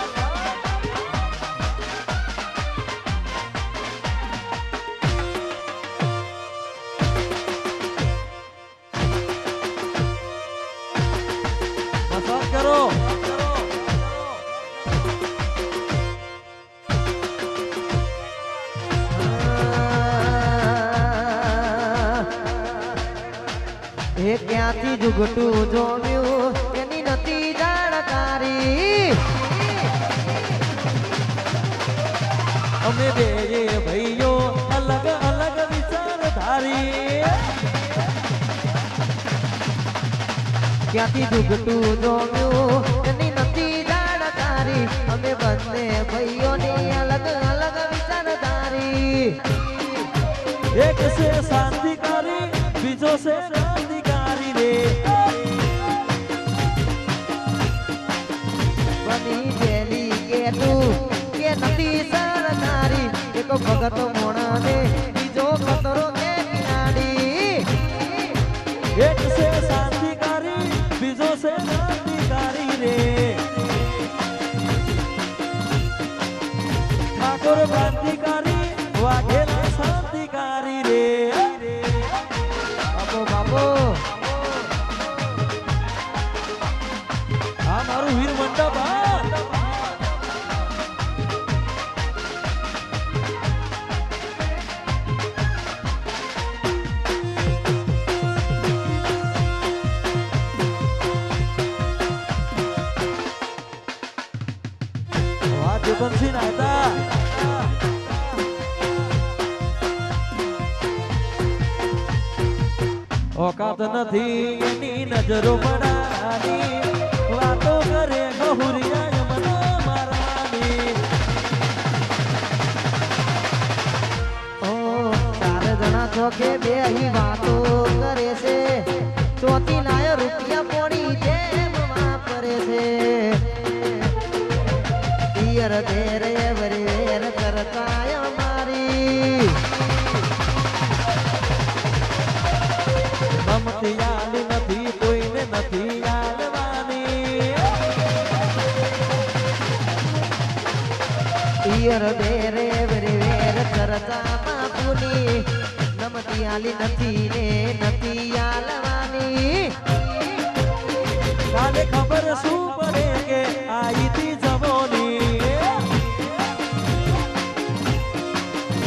મસાજ કરો એ ક્યાંથી જુગટું જોમ્યું એની નથી જાણકારી અમે બે ભાઈઓ અલગ અલગ વિચારધારી ક્યાંથી જુગટું જોમ્યું એની નથી જાણકારી અમે બંને ભાઈઓની અલગ અલગ વિચારધારી એક છે શાંતિકારી બીજો છે ક્રાંતિકારી રે બની ગયેલી કે તું કે નથી સરકારી એક ભગત મોણાને બીજો ખતરો કે કિનારી એક છે શાંતિકારી બીજો છે ક્રાંતિકારી રે ઠાકોર ક્રાંતિકારી વાઘેલા શાંતિકારી રે બાપો બાપો આ મારું વીર મંડપ વાદ્યવંશી નાયતા ઓકાત નથી એની નજરો પડાની વાતો કરે ગહુરિયા મન મારવાની ચોકે બેહી વાતો કરે છે ચોથી લાય રૂપિયા પોણી જેમ વાપરે છે પિયર દેર એવરેર કરતા મારી મમતી આલી નથી કોઈને નથી આલવાની પિયર દેર એવરેર કરતા બાપુની નમતી આલી નથી ને નથી આલવાની કાલે ખબર શું પડે કે આઈ તી જમોની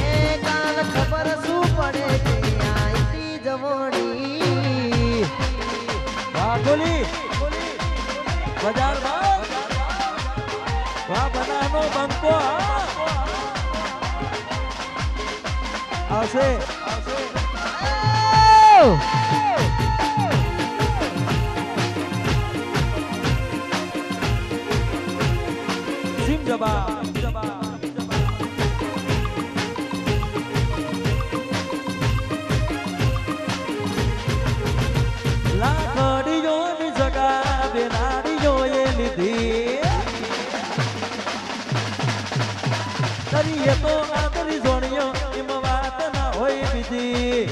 એ કાલ ખબર શું પડે કે આઈતી જવણી વાઘોલી બજારમાં વાહ બનાનો બંકો આવશે સિંહ જબા લાકડીઓની જગા બેનાડીઓએ લીધી કરીએ તો આદરી જોણીઓ એમ વાત ના હોય બીજી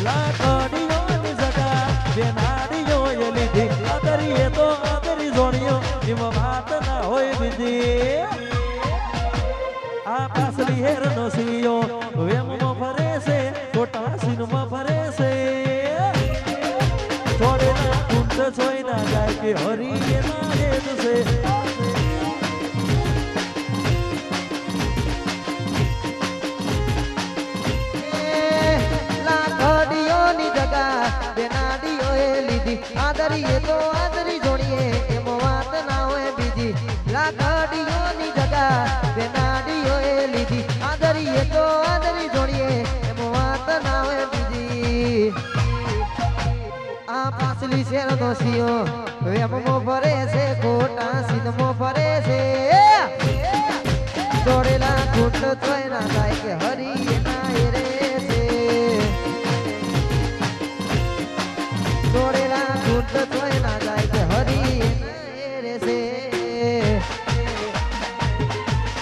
લાકડીઓની જગા બેનાડીઓએ લીધી કરીએ તો આદરી જોણીઓ એમ વાત ના હોય બીજી આ પાસલી હેરનો સિયો વેમમાં ફરે છે ખોટા સીનમાં ફરે છે છોડેના કુંડ જોઈ ના જાય કે હરી એના હેત છે લાકડીઓની જગા બેનાડીઓએ લીધી આદરીએ તો આદરી જોડીએ એમ વાત ના હોય બીજી લાકડીઓની જગા બેનાડીઓએ લીધી આદરીએ તો આદરી જોડીએ એમ વાત ના હોય બીજી આ પાછલી શેરનો સિયો વેમમાં ફરે છે ખોટા સીધમાં ફરે છે દોડેલા ઘૂંટ જોઈ ના થાય કે હરી એના રે છે દોડેલા ઘૂંટ જોઈ ના જાય કે હરી એના રે છે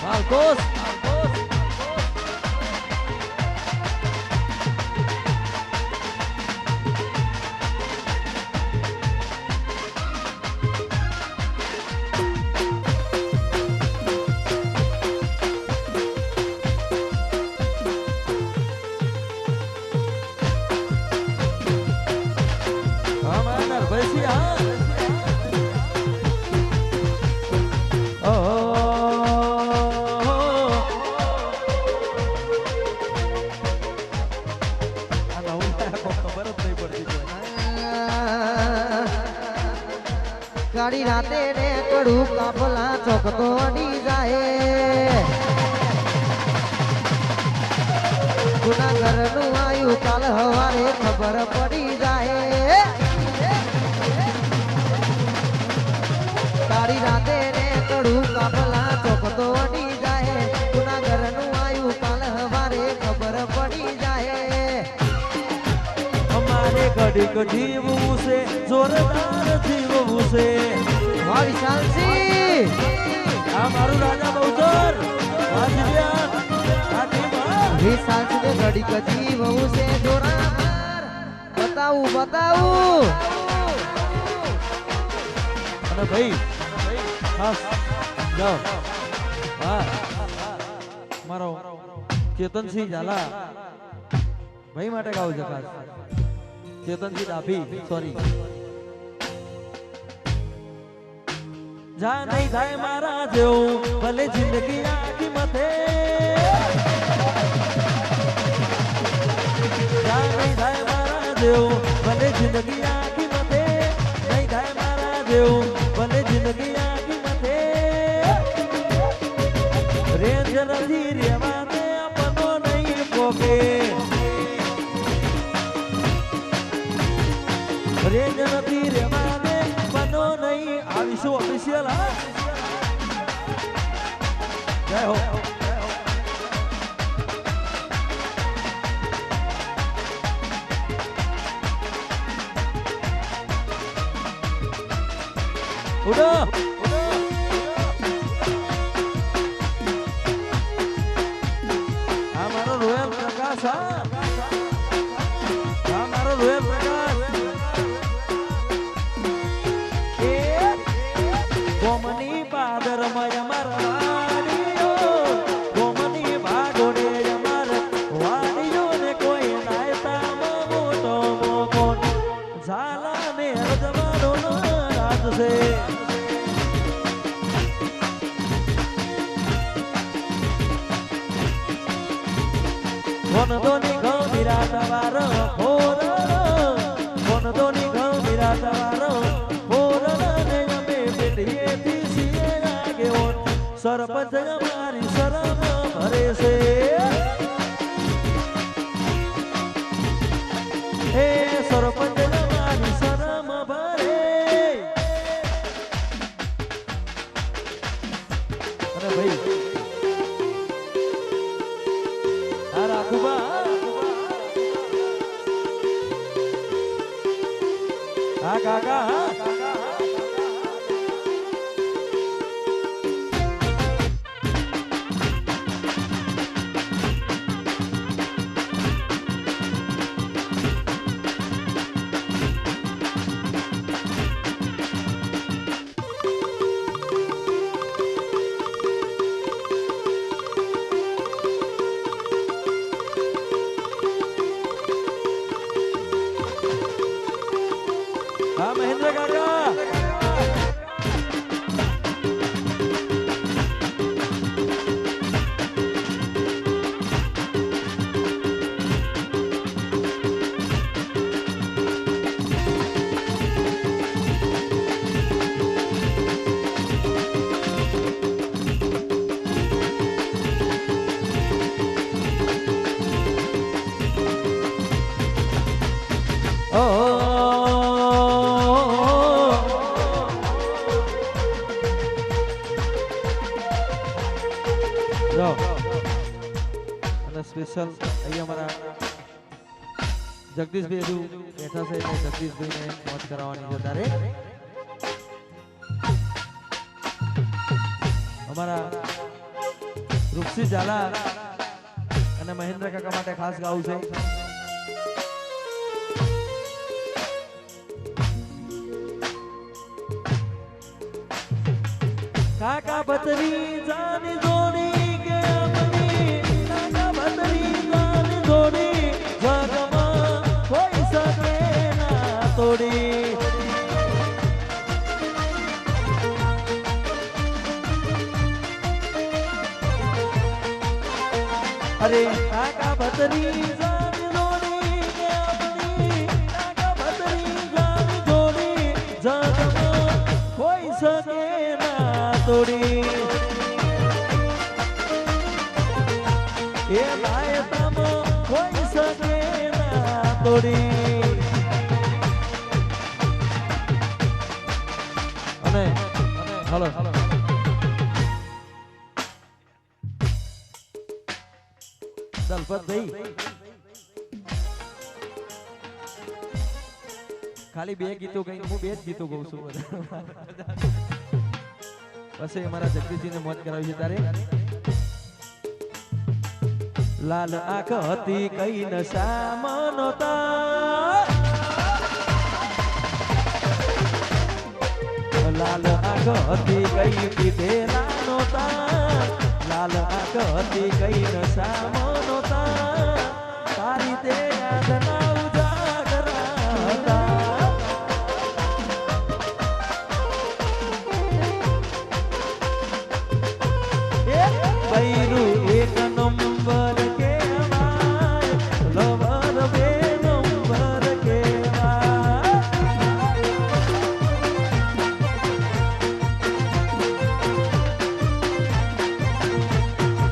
માલકોસ ગાડી રાતે ને કડું કાફલા ચોક તો અડી જાય ગુનાગરનું આયુ કાલ હવારે ખબર પડી જાય ગાડી રાતે ને કડું કાફલા ચોક તો અડી જાય ગુનાગરનું આયુ કાલ હવારે ખબર પડી જાય અમારે ઘડીક જીવવું છે જોરદાર જીવવું છે વાહ વિશાલસિંહ આ મારું રાજા બહુચર રાજ્યા આ ટીમ વિશાલસિંહ ઘડી કજી વહુ છે જોરાવર બતાવું બતાવું અને ભાઈ ખાસ જાઓ હા મારો ચેતનસિંહ ઝાલા ભાઈ માટે ગાવું છે ખાસ ચેતનસિંહ ડાભી સોરી જા નહીં થાય મારા જેવું ભલે જિંદગી આખી મથે જા નહીં થાય મારા જેવું ભલે જિંદગી આખી મથે નહીં થાય મારા જેવું ભલે જિંદગી આખી મથે રેન્જ નથી રેવા દે આપનો નહીં પોકે રેન્જ નથી રેવા દે બનો નહીં આવીશું ઓફિશિયલ હા જય હો ઉડો આ મારો રોયલ પ્રકાશ આ મારો રોયલ પ્રકાશ એ ગોમની પાદર મય મરવાડીઓ ગોમની ભાગોડે મર વાડીઓ ને કોઈ નાયતા મોટો મોકો ઝાલા ને રજવાડો રાજ છે કોનદોની ગમીરા તવાર હોર કોનદોની ગમીરા તવાર હોર ને અમે બેટીએથી સીએ લાગે ઓન સરપંચ અમારી શરમ ભરે છે હે સરપંચ અમારી શરમ ભરે અને ભાઈ આ રાખુબા હા કાકા હા મહેન્દ્ર કાકા અને સ્પેશિયલ અહીંયા અમારા જગદીશભાઈ હજુ બેઠા છે એટલે જગદીશભાઈને મોજ કરાવવાની છે તારે અમારા રૂપસી ઝાલા અને મહેન્દ્ર કાકા માટે ખાસ ગાવું છે કાકા બતરી જાની જોડી કે અમની કાકા બતરી જાની જોડી જગમાં કોઈ શકે ના તોડી અરે કાકા બતરી જાની જોડી કે અમની કાકા બતરી જાની જોડી જગમાં કોઈ શકે તોડી એ લાયતામાં કોઈ શકે ના તોડી અને હાલો દલપતભાઈ ખાલી બે ગીતો ગઈ હું બે જ ગીતો ગાઉં છું પછી અમારા જગદીશજીને મોજ કરાવી છે તારે લાલ આંખ હતી કઈ નશા મનોતા લાલ આંખ હતી કઈ પીધેલા નોતા લાલ આંખ હતી કઈ નશા મનોતા તારી તે યાદ ના ઉજાગરા હતા બૈરું એક નંબર કેવાય લવર બે નંબર કેવાય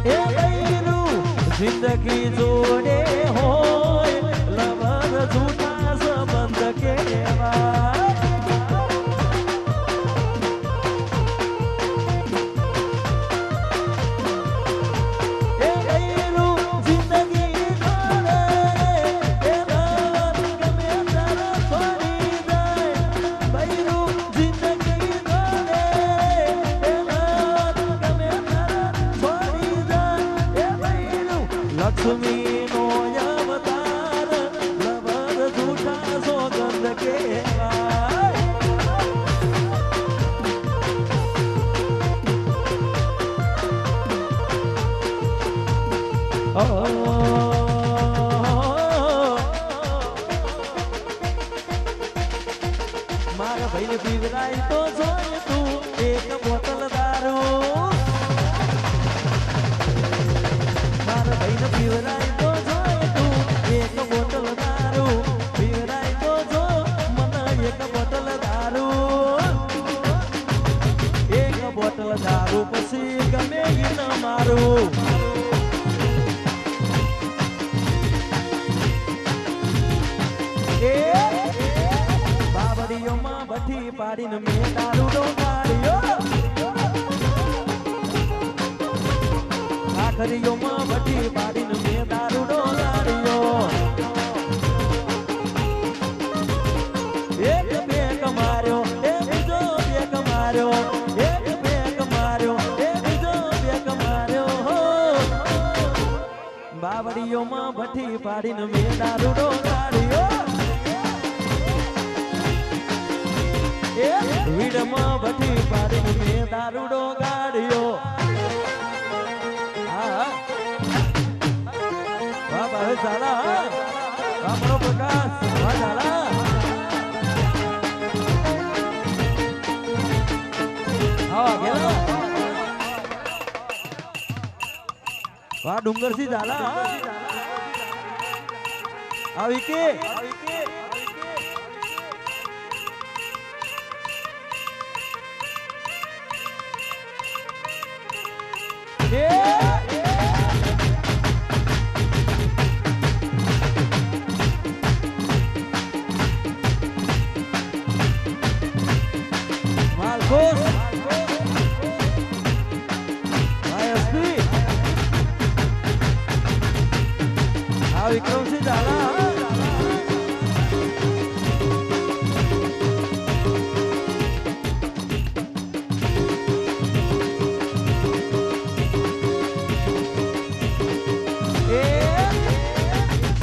એ બૈરું જિંદગી જોડે હોય લવર જૂઠા સંબંધ કેવાય મારા ભાઈને પીવરાય તો જોય તું એક બોટલ દારૂ મારા ભાઈને પીવરાય તો જોય તું એક બોટલ દારૂ પીવરાય તો જો મને એક બોટલ દારૂ એક બોટલ દારૂ પછી ગમે ઈ ન મારું બાબડીઓમાં બઠી પાડીને મેં દારૂડો કાઢ્યો આખરીઓમાં બઠી પાડીને મેં દારૂડો કાઢ્યો એક બેક માર્યો એ બીજો બેક માર્યો એક બેક માર્યો એ બીજો બેક માર્યો બાવડીઓમાં ભઠ્ઠી પાડીને મેં દારૂડો કાઢ્યો એ વીડમાં ભઠ્ઠી પાડીને મેં દારૂડો કાઢ્યો હા વાહ ભાઈ ચાલા આપણો પ્રકાશ વાહ ચાલા હા ગેલા વાહ ડુંગરસી ઝાલા આવી કે Marcos વિક્રમસિંહ ઝાલા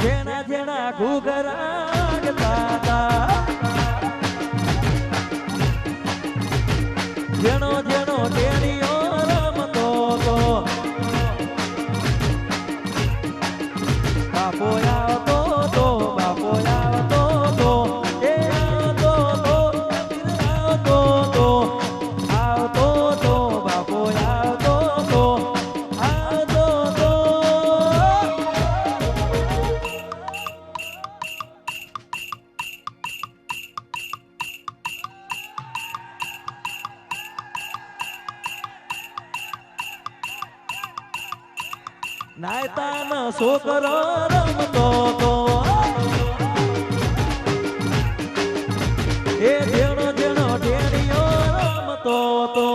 જેના જેના ઘૂઘરા તાતા જેનો જેનો ટેણીઓ રમતો તો બાપો આવતો તો બાપો આવતો તો એ આવતો તો આવતો તો બાપો આવતો તો આવતો તો નાયતાનો છોકરો રમતો તો એ જેણો જેણો ટેણીઓ રમતો તો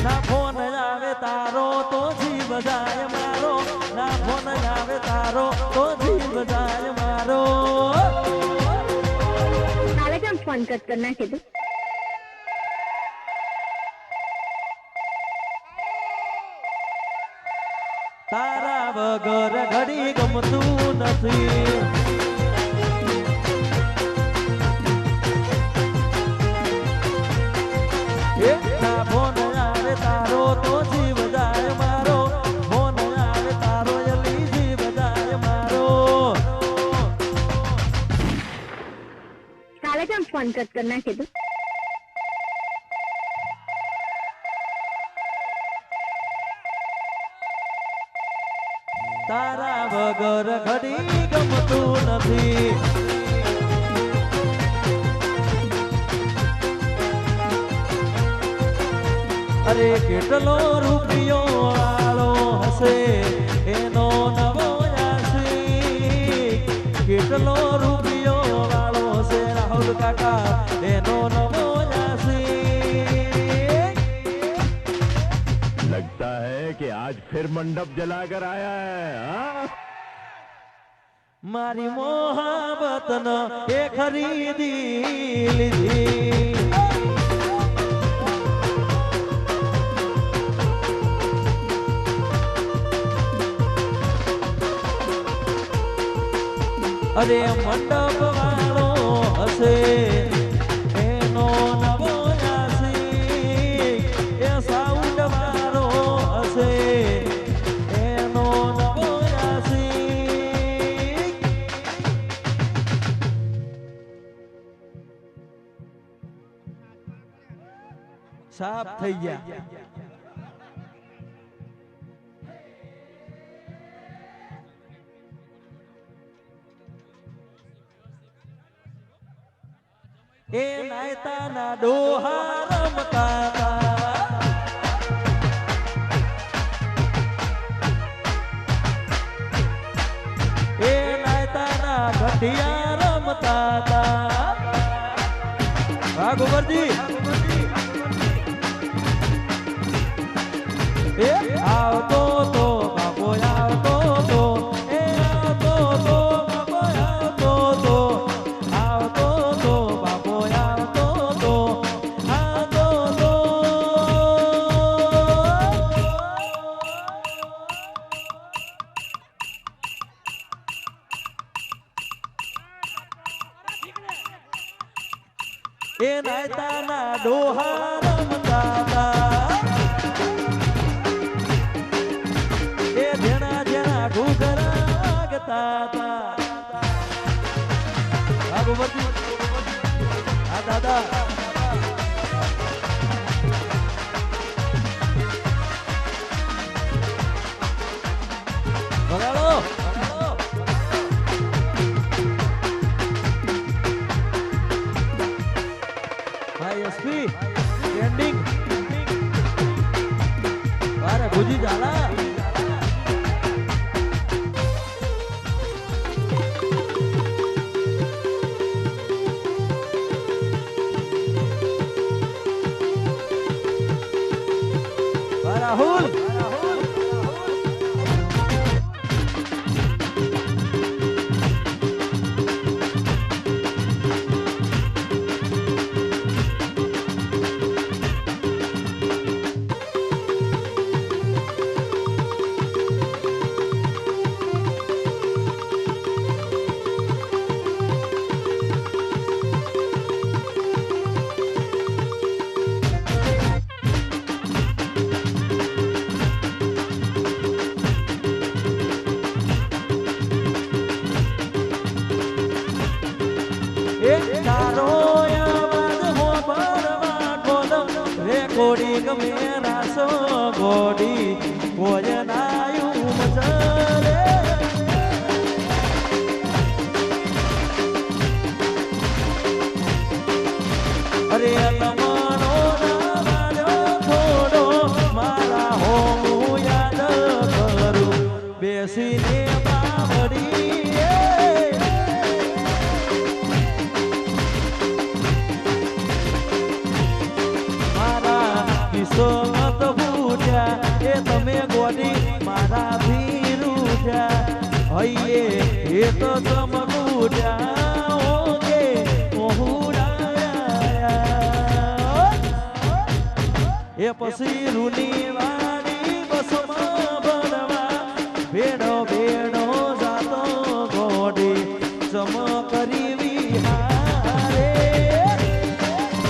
ના ફોન આવે તારો તો જીવ જાય મારો ના ફોન આવે તારો તો જીવ જાય મારો काला क्या फोन कट करना है तू તારા વગર ઘડી ગમતું નથી ના ફોન આવે તારો તો જીવ જાય મારો ફોન આવે તારો જલ્દી જીવ જાય મારો काला क्या फोन कट करना है तू તારા વગર ઘડી ગમતું નથી અરે કેટલો રૂપિયો વાળો હશે એનો નવો આશી કેટલો રૂપિયો વાળો હશે રાહુલ કાકા એનો નવો આશી लगता है कि आज फिर मंडप जलाकर आया है हाँ? મારી મોહબ્બત ન એ ખરીદી લીધી અરે મંડપ વાળો હશે એનો નવો યાસી એ સાઉન્ડ વાળો હશે એનો નવો યાસી સાફ થઈ ગયા એ નાયતાના ડોહા રમતા હતા એ નાયતાના ગઢિયા રમતા હતા હા ગોબરજી એ આવતો તો બાપો આવતો તો એ આવતો તો બાપો આવતો તો આવતો તો બાપો આવતો તો આવતો તો એ નાયતાના ડોહા રમતા હતા એ જેના જેના ઘૂઘરા વાગતા હતા હા ગોબરજી હા દાદા વગાડો ભાઈ એસપી ટ્રેન્ડિંગ અરે ભુજી ઝાલા રાહુલ ગોડી ગમે રાસો ગોડી ભોજનાયું મચરે અરે તમનો નાવાજો થોડો મારા હોમું યાદ કરું બેસીને બાવડી કિસ્મત ભૂટ્યા એ તમે ગોડી મારા ભીરુટ્યા હૈયે એ તો તમ ભૂટ્યા ઓકે ઓહુડાયા એ પછી રૂની વાડી બસમાં ભણવા ભેડો ભેડો જાતો ગોડી ચમ કરી વિહારે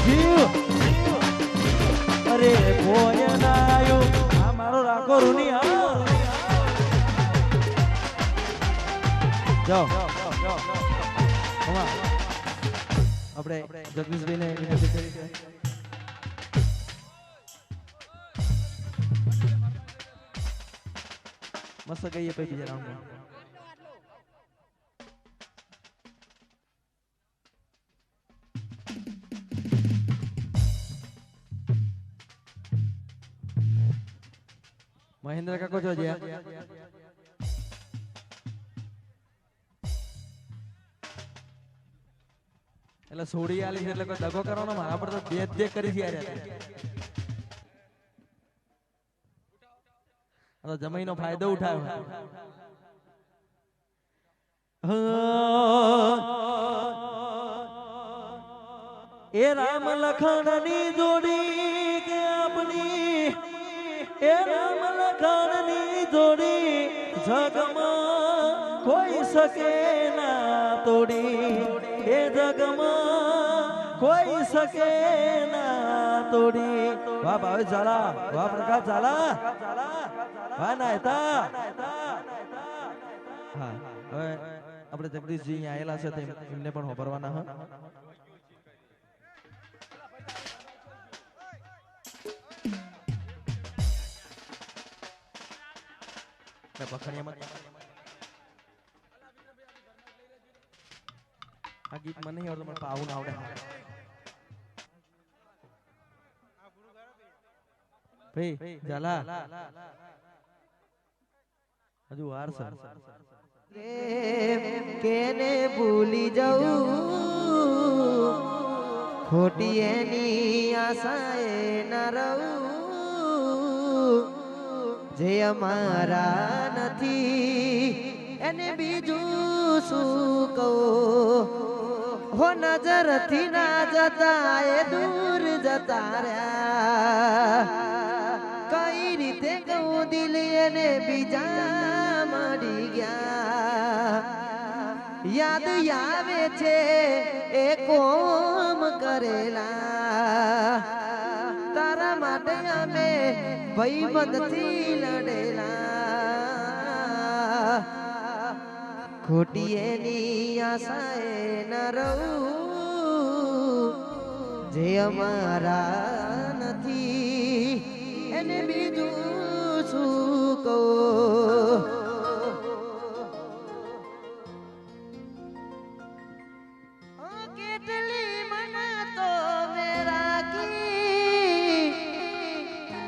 જીવ અરે ભોજનાયો આ મારો રાખો રૂની હા જાઓ આપણે જગદીશભાઈને વિનંતી કરી છે મસ્ત ગઈએ પછી બીજા રાઉન્ડમાં મહેન્દ્ર કાકો છો જ્યાં એટલે છોડી આલી છે એટલે કોઈ દગો કરવાનો મારા પર તો બે કરી છે યાર તો જમાઈનો ફાયદો ઉઠાવ્યો એ રામ લખન ની જોડી કે આપની એ રામ લખન ની જોડી જગમાં કોઈ શકે ના તોડી એ જગમાં કોઈ શકે ના તોડી. વાહ ભાવેશ ઝાલા, વાહ પ્રકાશ ઝાલા, વાહ નાયતા. હા હવે આપણે જગદીશજી અહીંયા આવેલા છે એમને પણ હોભરવાના હ. આ ગીત મને નહીં આવડતું, મને પાવું ના આવડે. ભાઈ ઝાલા હજુ વાર છે. કેને ભૂલી જવું, ખોટી એની આશાએ ન રહું. જે અમારા નથી એને બીજું શું કહું. હો નજરથી ના જતા એ દૂર જતા રહ્યા. કઈ રીતે કહું દિલ એને બીજા મળી ગયા. યાદ આવે છે એ કોમ કરેલા. તારા માટે અમે ભાઈબંધથી લડેલા. ખોટી એની આશાએ ન રહું. જે અમારા નથી એને બીજું શું કહું. કેટલી મને તો મેરાકી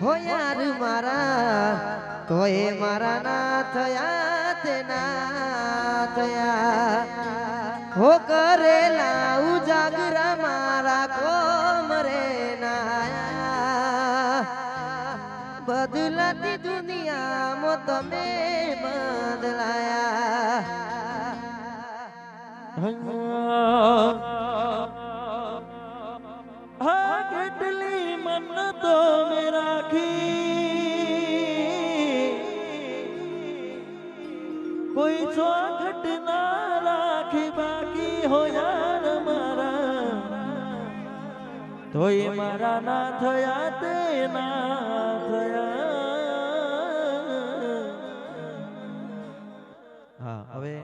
હો યાર મારા, તો એ મારા ના થયા તે ના થયા. હો કરેલા ઉજાગરા મારા કોમ રે નાયા. બદલાતી દુનિયામાં તમે બદલાયા. હા કેટલી મન્નતો મેં રાખી, કોઈ ચોખટ ના રાખી બાકી હો યાર મારા. તો એ મારા ના થયા તે ના થયા.